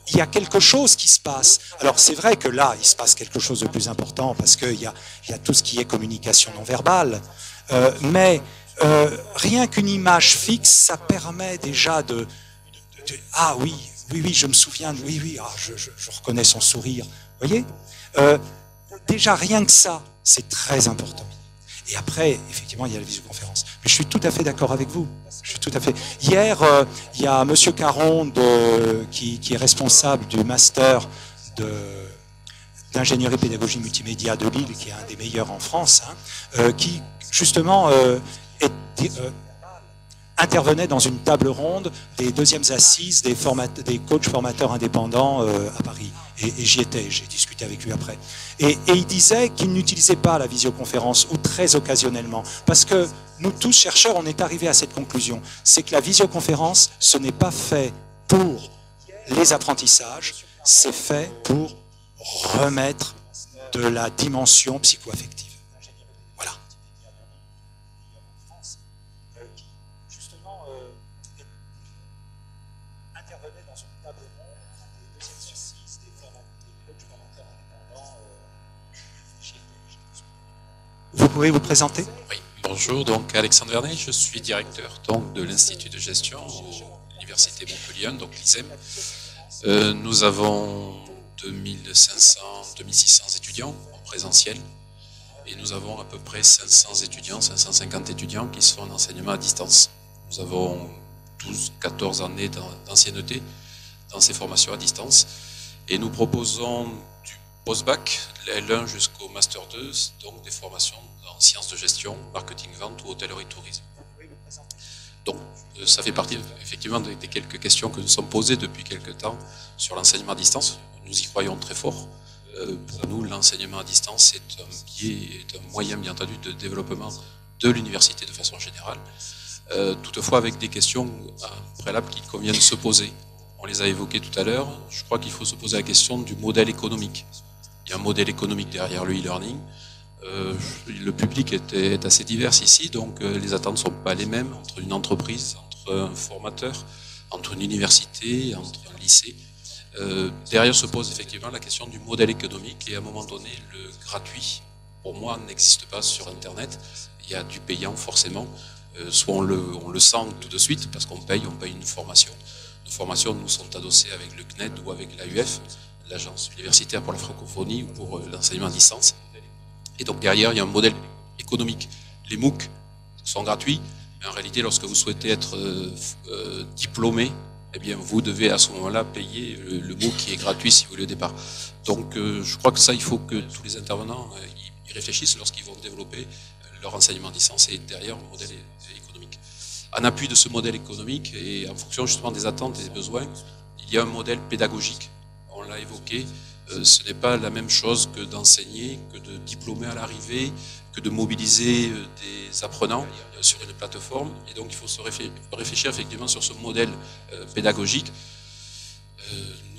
il y a quelque chose qui se passe. Alors c'est vrai que là, il se passe quelque chose de plus important parce qu'il y a tout ce qui est communication non verbale, mais rien qu'une image fixe, ça permet déjà ah oui, je me souviens, je reconnais son sourire. Vous voyez, déjà rien que ça, c'est très important. Et après, effectivement, il y a la visioconférence. Mais je suis tout à fait d'accord avec vous. Hier, il y a M. Caron qui est responsable du master d'ingénierie pédagogie multimédia de Lille, qui est un des meilleurs en France, qui justement intervenait dans une table ronde des deuxièmes assises des coachs formateurs indépendants à Paris. Et j'y étais, j'ai discuté avec lui après. Et il disait qu'il n'utilisait pas la visioconférence, ou très occasionnellement, parce que nous tous, chercheurs, on est arrivés à cette conclusion. C'est que la visioconférence, ce n'est pas fait pour les apprentissages, c'est fait pour remettre de la dimension psycho-affective. Voilà. Intervenait dans une table ronde des exercices des coachs formateurs indépendants. Vous pouvez vous présenter? Oui, bonjour, donc Alexandre Vernet, je suis directeur de l'Institut de gestion de l'Université Montpellier, donc l'ISEM. Nous avons 2600 étudiants en présentiel et nous avons à peu près 550 étudiants qui sont en enseignement à distance. Nous avons 12-14 années d'ancienneté dans ces formations à distance et nous proposons du post-bac, L1 jusqu'au Master 2, donc des formations en sciences de gestion, marketing, vente ou hôtellerie-tourisme. Donc ça fait partie effectivement des quelques questions que nous sommes posées depuis quelques temps sur l'enseignement à distance. Nous y croyons très fort. Pour nous, l'enseignement à distance est un moyen, bien entendu, de développement de l'université de façon générale. Toutefois, avec des questions préalables qu'il convient de se poser. On les a évoquées tout à l'heure. Je crois qu'il faut se poser la question du modèle économique. Il y a un modèle économique derrière le e-learning. Le public est assez divers ici, donc les attentes ne sont pas les mêmes entre une entreprise, entre un formateur, entre une université, entre un lycée. Derrière se pose effectivement la question du modèle économique et à un moment donné, le gratuit, pour moi, n'existe pas sur Internet. Il y a du payant forcément. Soit on le sent tout de suite parce qu'on paye une formation. Nos formations nous sont adossées avec le CNED ou avec l'AUF, l'Agence universitaire pour la francophonie ou pour l'enseignement à distance. Et donc derrière, il y a un modèle économique. Les MOOC sont gratuits, mais en réalité, lorsque vous souhaitez être diplômé, eh bien, vous devez à ce moment-là payer le MOOC qui est gratuit si vous voulez au départ. Donc je crois que ça, il faut que tous les intervenants y réfléchissent lorsqu'ils vont développer leur enseignement à distance et derrière le modèle économique. En appui de ce modèle économique et en fonction justement des attentes et des besoins, il y a un modèle pédagogique. On l'a évoqué, ce n'est pas la même chose que d'enseigner, que de diplômer à l'arrivée, que de mobiliser des apprenants sur une plateforme. Et donc il faut se réfléchir effectivement sur ce modèle pédagogique.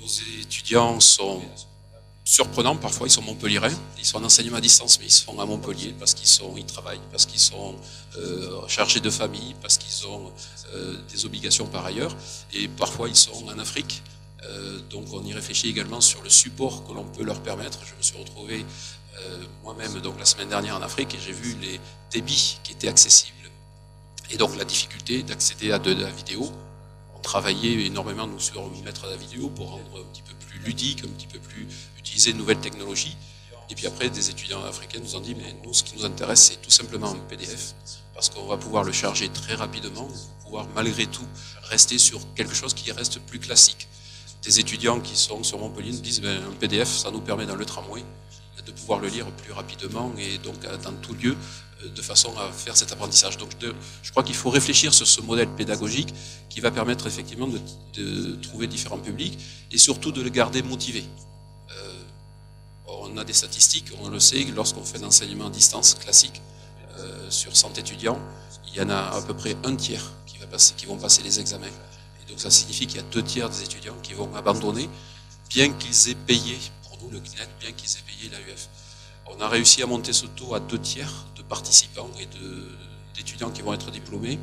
Nos étudiants sont surprenants, parfois ils sont montpelliérains, ils sont en enseignement à distance mais ils sont à Montpellier parce qu'ils travaillent, parce qu'ils sont chargés de famille, parce qu'ils ont des obligations par ailleurs et parfois ils sont en Afrique, donc on y réfléchit également sur le support que l'on peut leur permettre. Je me suis retrouvé moi-même donc la semaine dernière en Afrique et j'ai vu les débits qui étaient accessibles et donc la difficulté d'accéder à de la vidéo. On travaillait énormément nous sur mettre la vidéo pour rendre un petit peu plus ludique, un petit peu plus utiliser de nouvelles technologies. Et puis après, des étudiants africains nous ont dit, mais nous, ce qui nous intéresse, c'est tout simplement un PDF, parce qu'on va pouvoir le charger très rapidement, pouvoir malgré tout rester sur quelque chose qui reste plus classique. Des étudiants qui sont sur Montpellier nous disent, un PDF, ça nous permet dans le tramway de pouvoir le lire plus rapidement et donc dans tout lieu, de façon à faire cet apprentissage. Donc je crois qu'il faut réfléchir sur ce modèle pédagogique qui va permettre effectivement de trouver différents publics et surtout de les garder motivés. On a des statistiques, on le sait, lorsqu'on fait l'enseignement à distance classique sur 100 étudiants, il y en a à peu près un tiers qui vont passer les examens. Et donc ça signifie qu'il y a 2 tiers des étudiants qui vont abandonner, bien qu'ils aient payé, pour nous le CNED, bien qu'ils aient payé l'AUF. On a réussi à monter ce taux à 2 tiers de participants et d'étudiants qui vont être diplômés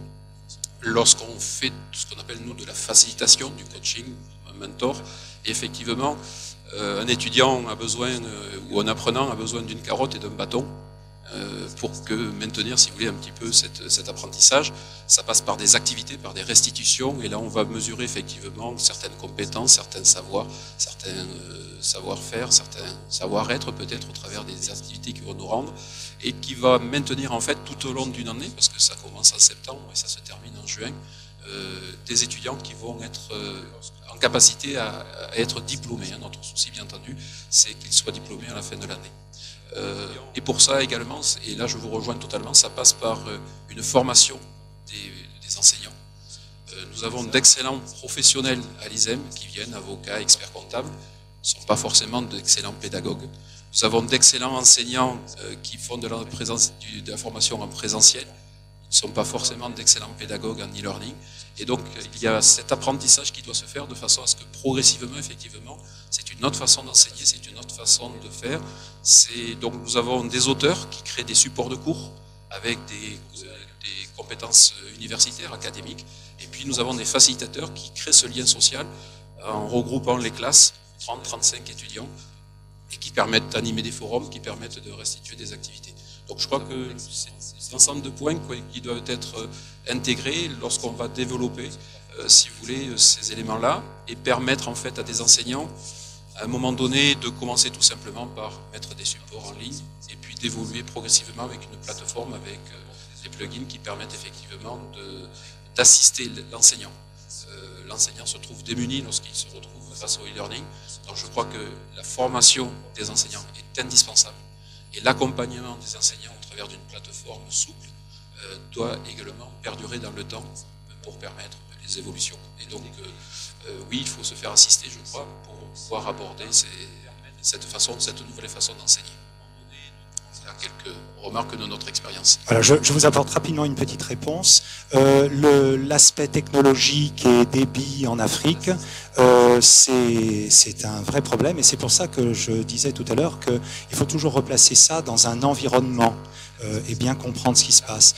lorsqu'on fait ce qu'on appelle nous de la facilitation, du coaching, un mentor. Et effectivement, un étudiant a besoin, ou un apprenant a besoin d'une carotte et d'un bâton pour maintenir, si vous voulez, un petit peu cet apprentissage. Ça passe par des activités, par des restitutions, et là on va mesurer effectivement certaines compétences, certains savoirs, certains savoir-faire, certains savoir-être peut-être au travers des activités qui vont nous rendre, et qui va maintenir en fait tout au long d'une année, parce que ça commence en septembre et ça se termine en juin, des étudiants qui vont être en capacité à être diplômés. Notre souci, bien entendu, c'est qu'ils soient diplômés à la fin de l'année. Et pour ça également, et là je vous rejoins totalement, ça passe par une formation des enseignants. Nous avons d'excellents professionnels à l'ISEM qui viennent, avocats, experts comptables, ne sont pas forcément d'excellents pédagogues. Nous avons d'excellents enseignants qui font de la formation en présentiel, ne sont pas forcément d'excellents pédagogues en e-learning. Et donc, il y a cet apprentissage qui doit se faire de façon à ce que progressivement, effectivement, c'est une autre façon d'enseigner, c'est une autre façon de faire. Donc, nous avons des auteurs qui créent des supports de cours avec des compétences universitaires, académiques. Et puis, nous avons des facilitateurs qui créent ce lien social en regroupant les classes, 30-35 étudiants, et qui permettent d'animer des forums, qui permettent de restituer des activités. Donc je crois que c'est un ensemble de points qui doivent être intégrés lorsqu'on va développer, si vous voulez, ces éléments-là, et permettre en fait à des enseignants, à un moment donné, de commencer tout simplement par mettre des supports en ligne, et puis d'évoluer progressivement avec une plateforme, avec des plugins qui permettent effectivement d'assister l'enseignant. L'enseignant se trouve démuni lorsqu'il se retrouve face au e-learning. Donc je crois que la formation des enseignants est indispensable. Et l'accompagnement des enseignants au travers d'une plateforme souple doit également perdurer dans le temps pour permettre les évolutions. Et donc, oui, il faut se faire assister, je crois, pour pouvoir aborder cette nouvelle façon d'enseigner. Voilà quelques remarques de notre expérience. Voilà, je vous apporte rapidement une petite réponse. L'aspect technologique et débit en Afrique c'est un vrai problème et c'est pour ça que je disais tout à l'heure qu'il faut toujours replacer ça dans un environnement et bien comprendre ce qui se passe.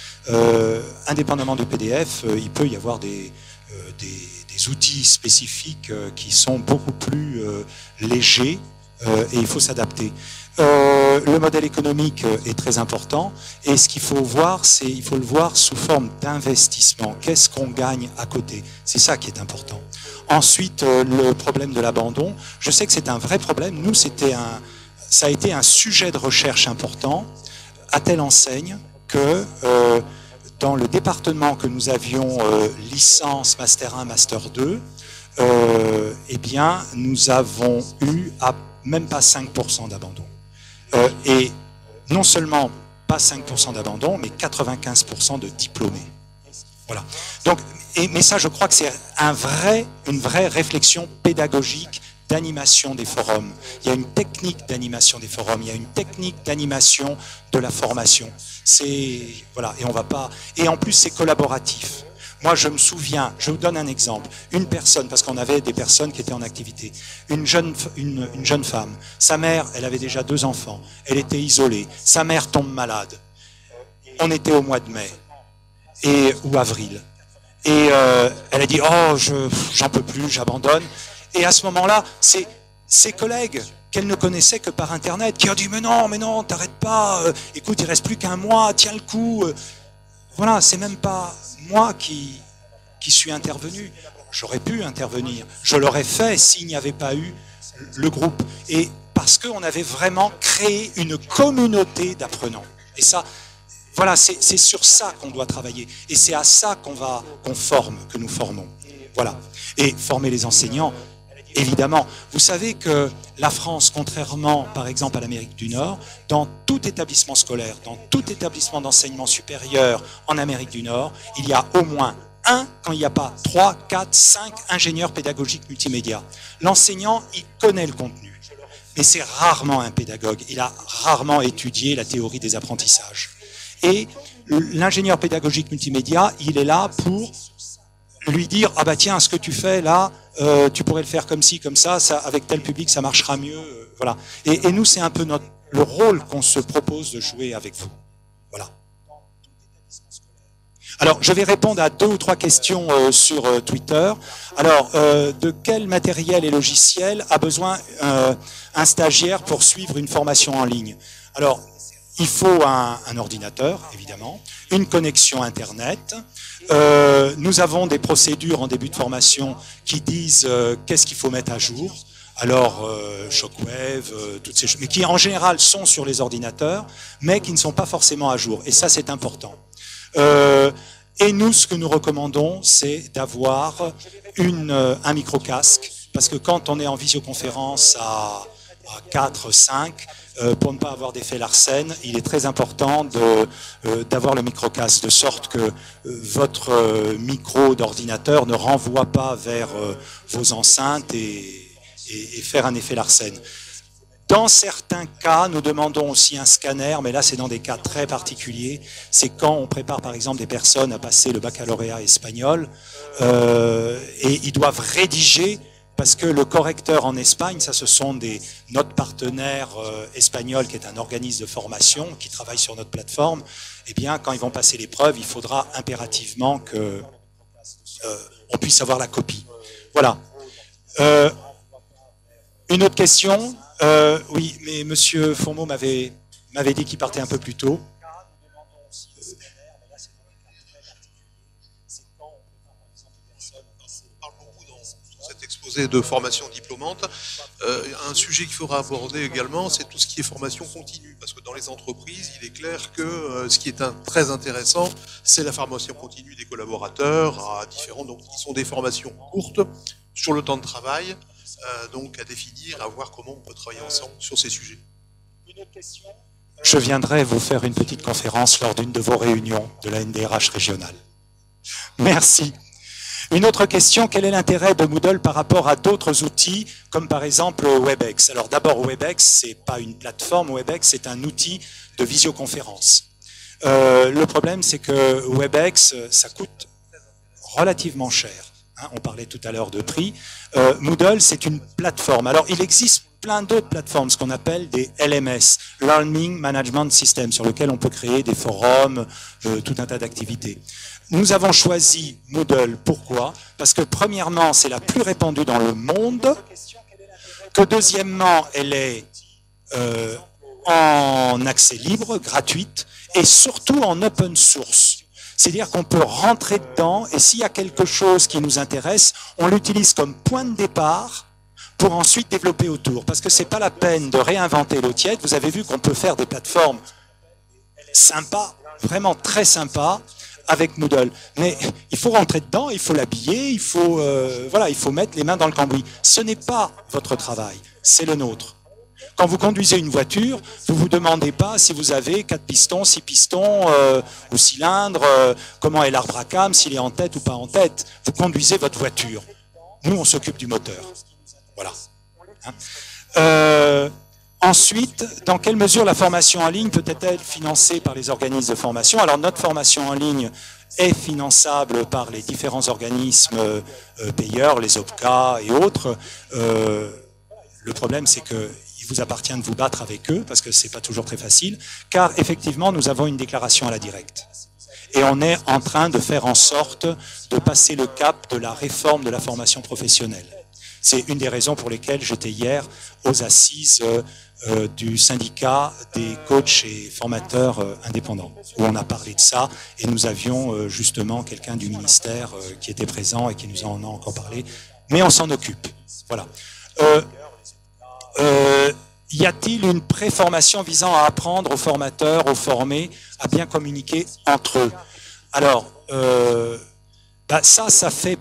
Indépendamment du PDF, il peut y avoir des outils spécifiques qui sont beaucoup plus légers et il faut s'adapter. Le modèle économique est très important et ce qu'il faut voir, c'est il faut le voir sous forme d'investissement. Qu'est-ce qu'on gagne à côté? C'est ça qui est important. Ensuite, le problème de l'abandon. Je sais que c'est un vrai problème. Nous, ça a été un sujet de recherche important, à telle enseigne que dans le département que nous avions licence, Master 1, Master 2, eh bien, nous avons eu même pas 5% d'abandon. Et non seulement pas 5% d'abandon, mais 95% de diplômés. Voilà. Donc, mais ça, je crois que c'est une vraie réflexion pédagogique d'animation des forums. Il y a une technique d'animation des forums, il y a une technique d'animation de la formation. Voilà, et on va pas. Et en plus, c'est collaboratif. Moi, je me souviens, je vous donne un exemple. Une personne, parce qu'on avait des personnes qui étaient en activité, une jeune femme, sa mère, elle avait déjà 2 enfants, elle était isolée, sa mère tombe malade. On était au mois de mai ou avril. Et elle a dit, oh, j'en peux plus, j'abandonne. Et à ce moment-là, c'est ses collègues qu'elle ne connaissait que par Internet qui ont dit, mais non, t'arrêtes pas, écoute, il reste plus qu'un mois, tiens le coup. Voilà, c'est même pas moi qui suis intervenu. J'aurais pu intervenir. Je l'aurais fait s'il n'y avait pas eu le groupe. Et parce qu'on avait vraiment créé une communauté d'apprenants. Et ça, voilà, c'est sur ça qu'on doit travailler. Et c'est à ça que nous formons. Voilà. Et former les enseignants, évidemment. Vous savez que la France, contrairement par exemple à l'Amérique du Nord, dans tout établissement scolaire, dans tout établissement d'enseignement supérieur en Amérique du Nord, il y a au moins quand il n'y a pas 3, 4, 5 ingénieurs pédagogiques multimédia. L'enseignant, il connaît le contenu, mais c'est rarement un pédagogue. Il a rarement étudié la théorie des apprentissages. Et l'ingénieur pédagogique multimédia, il est là pour lui dire « Ah bah tiens, ce que tu fais là, tu pourrais le faire comme ci, comme ça, avec tel public, ça marchera mieux. » Voilà. Et nous, c'est un peu le rôle qu'on se propose de jouer avec vous. Voilà. Alors, je vais répondre à 2 ou 3 questions sur Twitter. Alors, de quel matériel et logiciel a besoin un stagiaire pour suivre une formation en ligne? Alors, il faut un ordinateur, évidemment, une connexion Internet. Nous avons des procédures en début de formation qui disent qu'est-ce qu'il faut mettre à jour. Alors, Shockwave, toutes ces choses, mais qui en général sont sur les ordinateurs, mais qui ne sont pas forcément à jour. Et ça, c'est important. Et nous, ce que nous recommandons, c'est d'avoir un micro-casque, parce que quand on est en visioconférence à 4, 5, pour ne pas avoir d'effet Larsen, il est très important d'avoir le micro-casque, de sorte que votre micro d'ordinateur ne renvoie pas vers vos enceintes et faire un effet Larsen. Dans certains cas, nous demandons aussi un scanner, mais là c'est dans des cas très particuliers. C'est quand on prépare par exemple des personnes à passer le baccalauréat espagnol et ils doivent rédiger, parce que le correcteur en Espagne, ça ce sont notre partenaire espagnol qui est un organisme de formation qui travaille sur notre plateforme. Eh bien, quand ils vont passer l'épreuve, il faudra impérativement que on puisse avoir la copie. Voilà. Une autre question. Oui, mais Monsieur Fourmeau m'avait dit qu'il partait un peu plus tôt. Cet exposé de formation diplômante, un sujet qu'il faudra aborder également, c'est tout ce qui est formation continue, parce que dans les entreprises, il est clair que ce qui est très intéressant, c'est la formation continue des collaborateurs à différents, donc qui sont des formations courtes sur le temps de travail, donc à définir, à voir comment on peut travailler ensemble sur ces sujets. Une autre question. Je viendrai vous faire une petite conférence lors d'une de vos réunions de la NDRH régionale. Merci. Une autre question, quel est l'intérêt de Moodle par rapport à d'autres outils, comme par exemple WebEx? Alors d'abord, WebEx, c'est pas une plateforme, WebEx, c'est un outil de visioconférence. Le problème, c'est que WebEx, ça coûte relativement cher Hein, on parlait tout à l'heure de prix. Moodle, c'est une plateforme. Alors, il existe plein d'autres plateformes, ce qu'on appelle des LMS, Learning Management System, sur lesquelles on peut créer des forums, tout un tas d'activités. Nous avons choisi Moodle, pourquoi? Parce que premièrement, c'est la plus répandue dans le monde, que deuxièmement, elle est en accès libre, gratuite, et surtout en open source. C'est-à-dire qu'on peut rentrer dedans, et s'il y a quelque chose qui nous intéresse, on l'utilise comme point de départ pour ensuite développer autour. Parce que c'est pas la peine de réinventer l'eau tiède. Vous avez vu qu'on peut faire des plateformes sympas, vraiment très sympas, avec Moodle. Mais il faut rentrer dedans, il faut l'habiller, il faut mettre les mains dans le cambouis. Ce n'est pas votre travail, c'est le nôtre. Quand vous conduisez une voiture, vous ne vous demandez pas si vous avez 4 pistons, 6 pistons ou cylindres, comment est l'arbre à cam, s'il est en tête ou pas en tête. Vous conduisez votre voiture. Nous, on s'occupe du moteur. Voilà. Hein. Ensuite, dans quelle mesure la formation en ligne peut-elle financée par les organismes de formation? Alors, notre formation en ligne est finançable par les différents organismes payeurs, les OPCA et autres. Le problème, c'est qu'il vous appartient de vous battre avec eux, parce que ce n'est pas toujours très facile, car effectivement, nous avons une déclaration à la directe. Et on est en train de faire en sorte de passer le cap de la réforme de la formation professionnelle. C'est une des raisons pour lesquelles j'étais hier aux assises du syndicat des coachs et formateurs indépendants, où on a parlé de ça, et nous avions justement quelqu'un du ministère qui était présent et qui nous en a encore parlé, mais on s'en occupe. Voilà. Y a-t-il une préformation visant à apprendre aux formateurs, aux formés, à bien communiquer entre eux? Alors, ça fait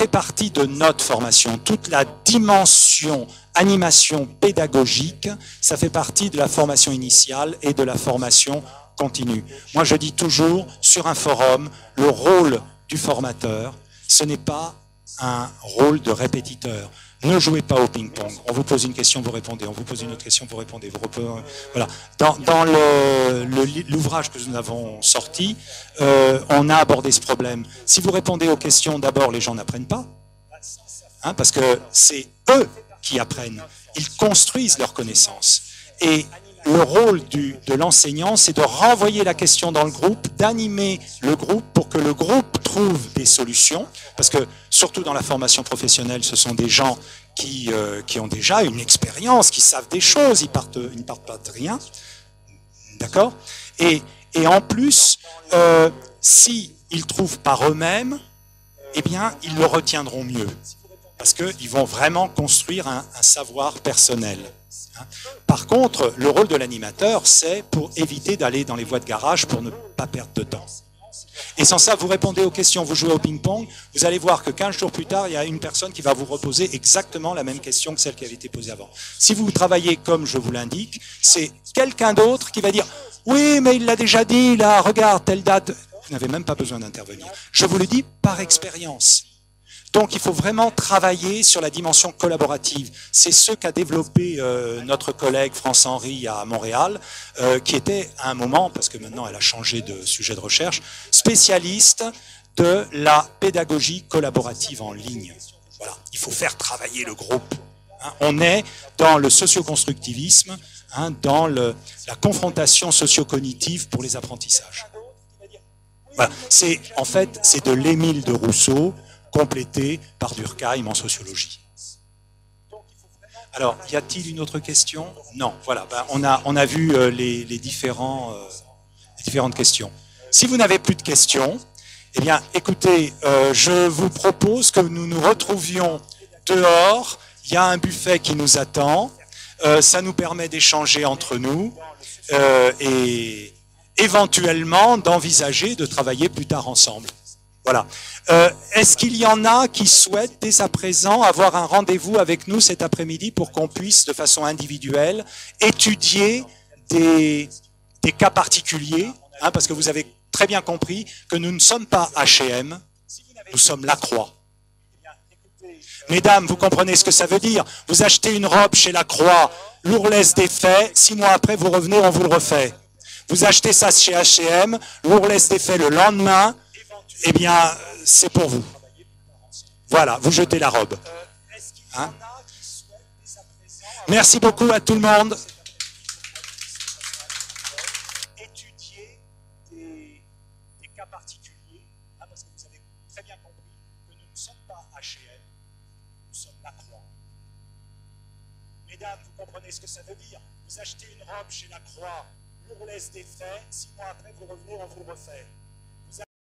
partie de notre formation. Toute la dimension animation pédagogique, ça fait partie de la formation initiale et de la formation continue. Moi, je dis toujours, sur un forum, le rôle du formateur, ce n'est pas un rôle de répétiteur. Ne jouez pas au ping-pong. On vous pose une question, vous répondez. On vous pose une autre question, vous répondez. Voilà. Dans l'ouvrage que nous avons sorti, on a abordé ce problème. Si vous répondez aux questions, d'abord, les gens n'apprennent pas. Hein, parce que c'est eux qui apprennent. Ils construisent leurs connaissances. Et le rôle de l'enseignant, c'est de renvoyer la question dans le groupe, d'animer le groupe pour que le groupe trouve des solutions. Parce que, surtout dans la formation professionnelle, ce sont des gens qui ont déjà une expérience, qui savent des choses, ils partent pas de rien. D'accord ? Et en plus, s'ils ne trouvent par eux-mêmes, eh bien, ils le retiendront mieux. Parce qu'ils vont vraiment construire un savoir personnel. Par contre, le rôle de l'animateur, c'est pour éviter d'aller dans les voies de garage pour ne pas perdre de temps. Et sans ça, vous répondez aux questions, vous jouez au ping-pong, vous allez voir que 15 jours plus tard, il y a une personne qui va vous reposer exactement la même question que celle qui avait été posée avant. Si vous travaillez comme je vous l'indique, c'est quelqu'un d'autre qui va dire « Oui, mais il l'a déjà dit, là, regarde, telle date. » Vous n'avez même pas besoin d'intervenir. Je vous le dis par expérience. Donc, il faut vraiment travailler sur la dimension collaborative. C'est ce qu'a développé notre collègue France-Henri à Montréal, qui était à un moment, parce que maintenant elle a changé de sujet de recherche, spécialiste de la pédagogie collaborative en ligne. Voilà, il faut faire travailler le groupe. Hein, on est dans le socioconstructivisme, hein, dans la confrontation socio-cognitive pour les apprentissages. Voilà. En fait, c'est de l'Émile de Rousseau, complété par Durkheim en sociologie. Alors, y a-t-il une autre question? Non, voilà, on a vu les différentes questions. Si vous n'avez plus de questions, eh bien, écoutez, je vous propose que nous nous retrouvions dehors. Il y a un buffet qui nous attend. Ça nous permet d'échanger entre nous et éventuellement d'envisager de travailler plus tard ensemble. Voilà. Est-ce qu'il y en a qui souhaitent dès à présent avoir un rendez-vous avec nous cet après-midi pour qu'on puisse, de façon individuelle, étudier des cas particuliers, hein, parce que vous avez très bien compris que nous ne sommes pas H&M, nous sommes Lacroix. Mesdames, vous comprenez ce que ça veut dire? Vous achetez une robe chez Lacroix, l'ourlès défait, 6 mois après vous revenez, on vous le refait. Vous achetez ça chez H&M, l'ourlès défait le lendemain, eh bien, c'est pour vous. Voilà, vous jetez la robe. Hein? Merci beaucoup à tout le monde. Étudier des cas particuliers, hein, parce que vous avez très bien compris que nous ne sommes pas H&M, nous sommes la Croix. Mesdames, vous comprenez ce que ça veut dire? Vous achetez une robe chez la Croix, on vous laisse des faits, 6 mois après vous revenez, on vous le refait.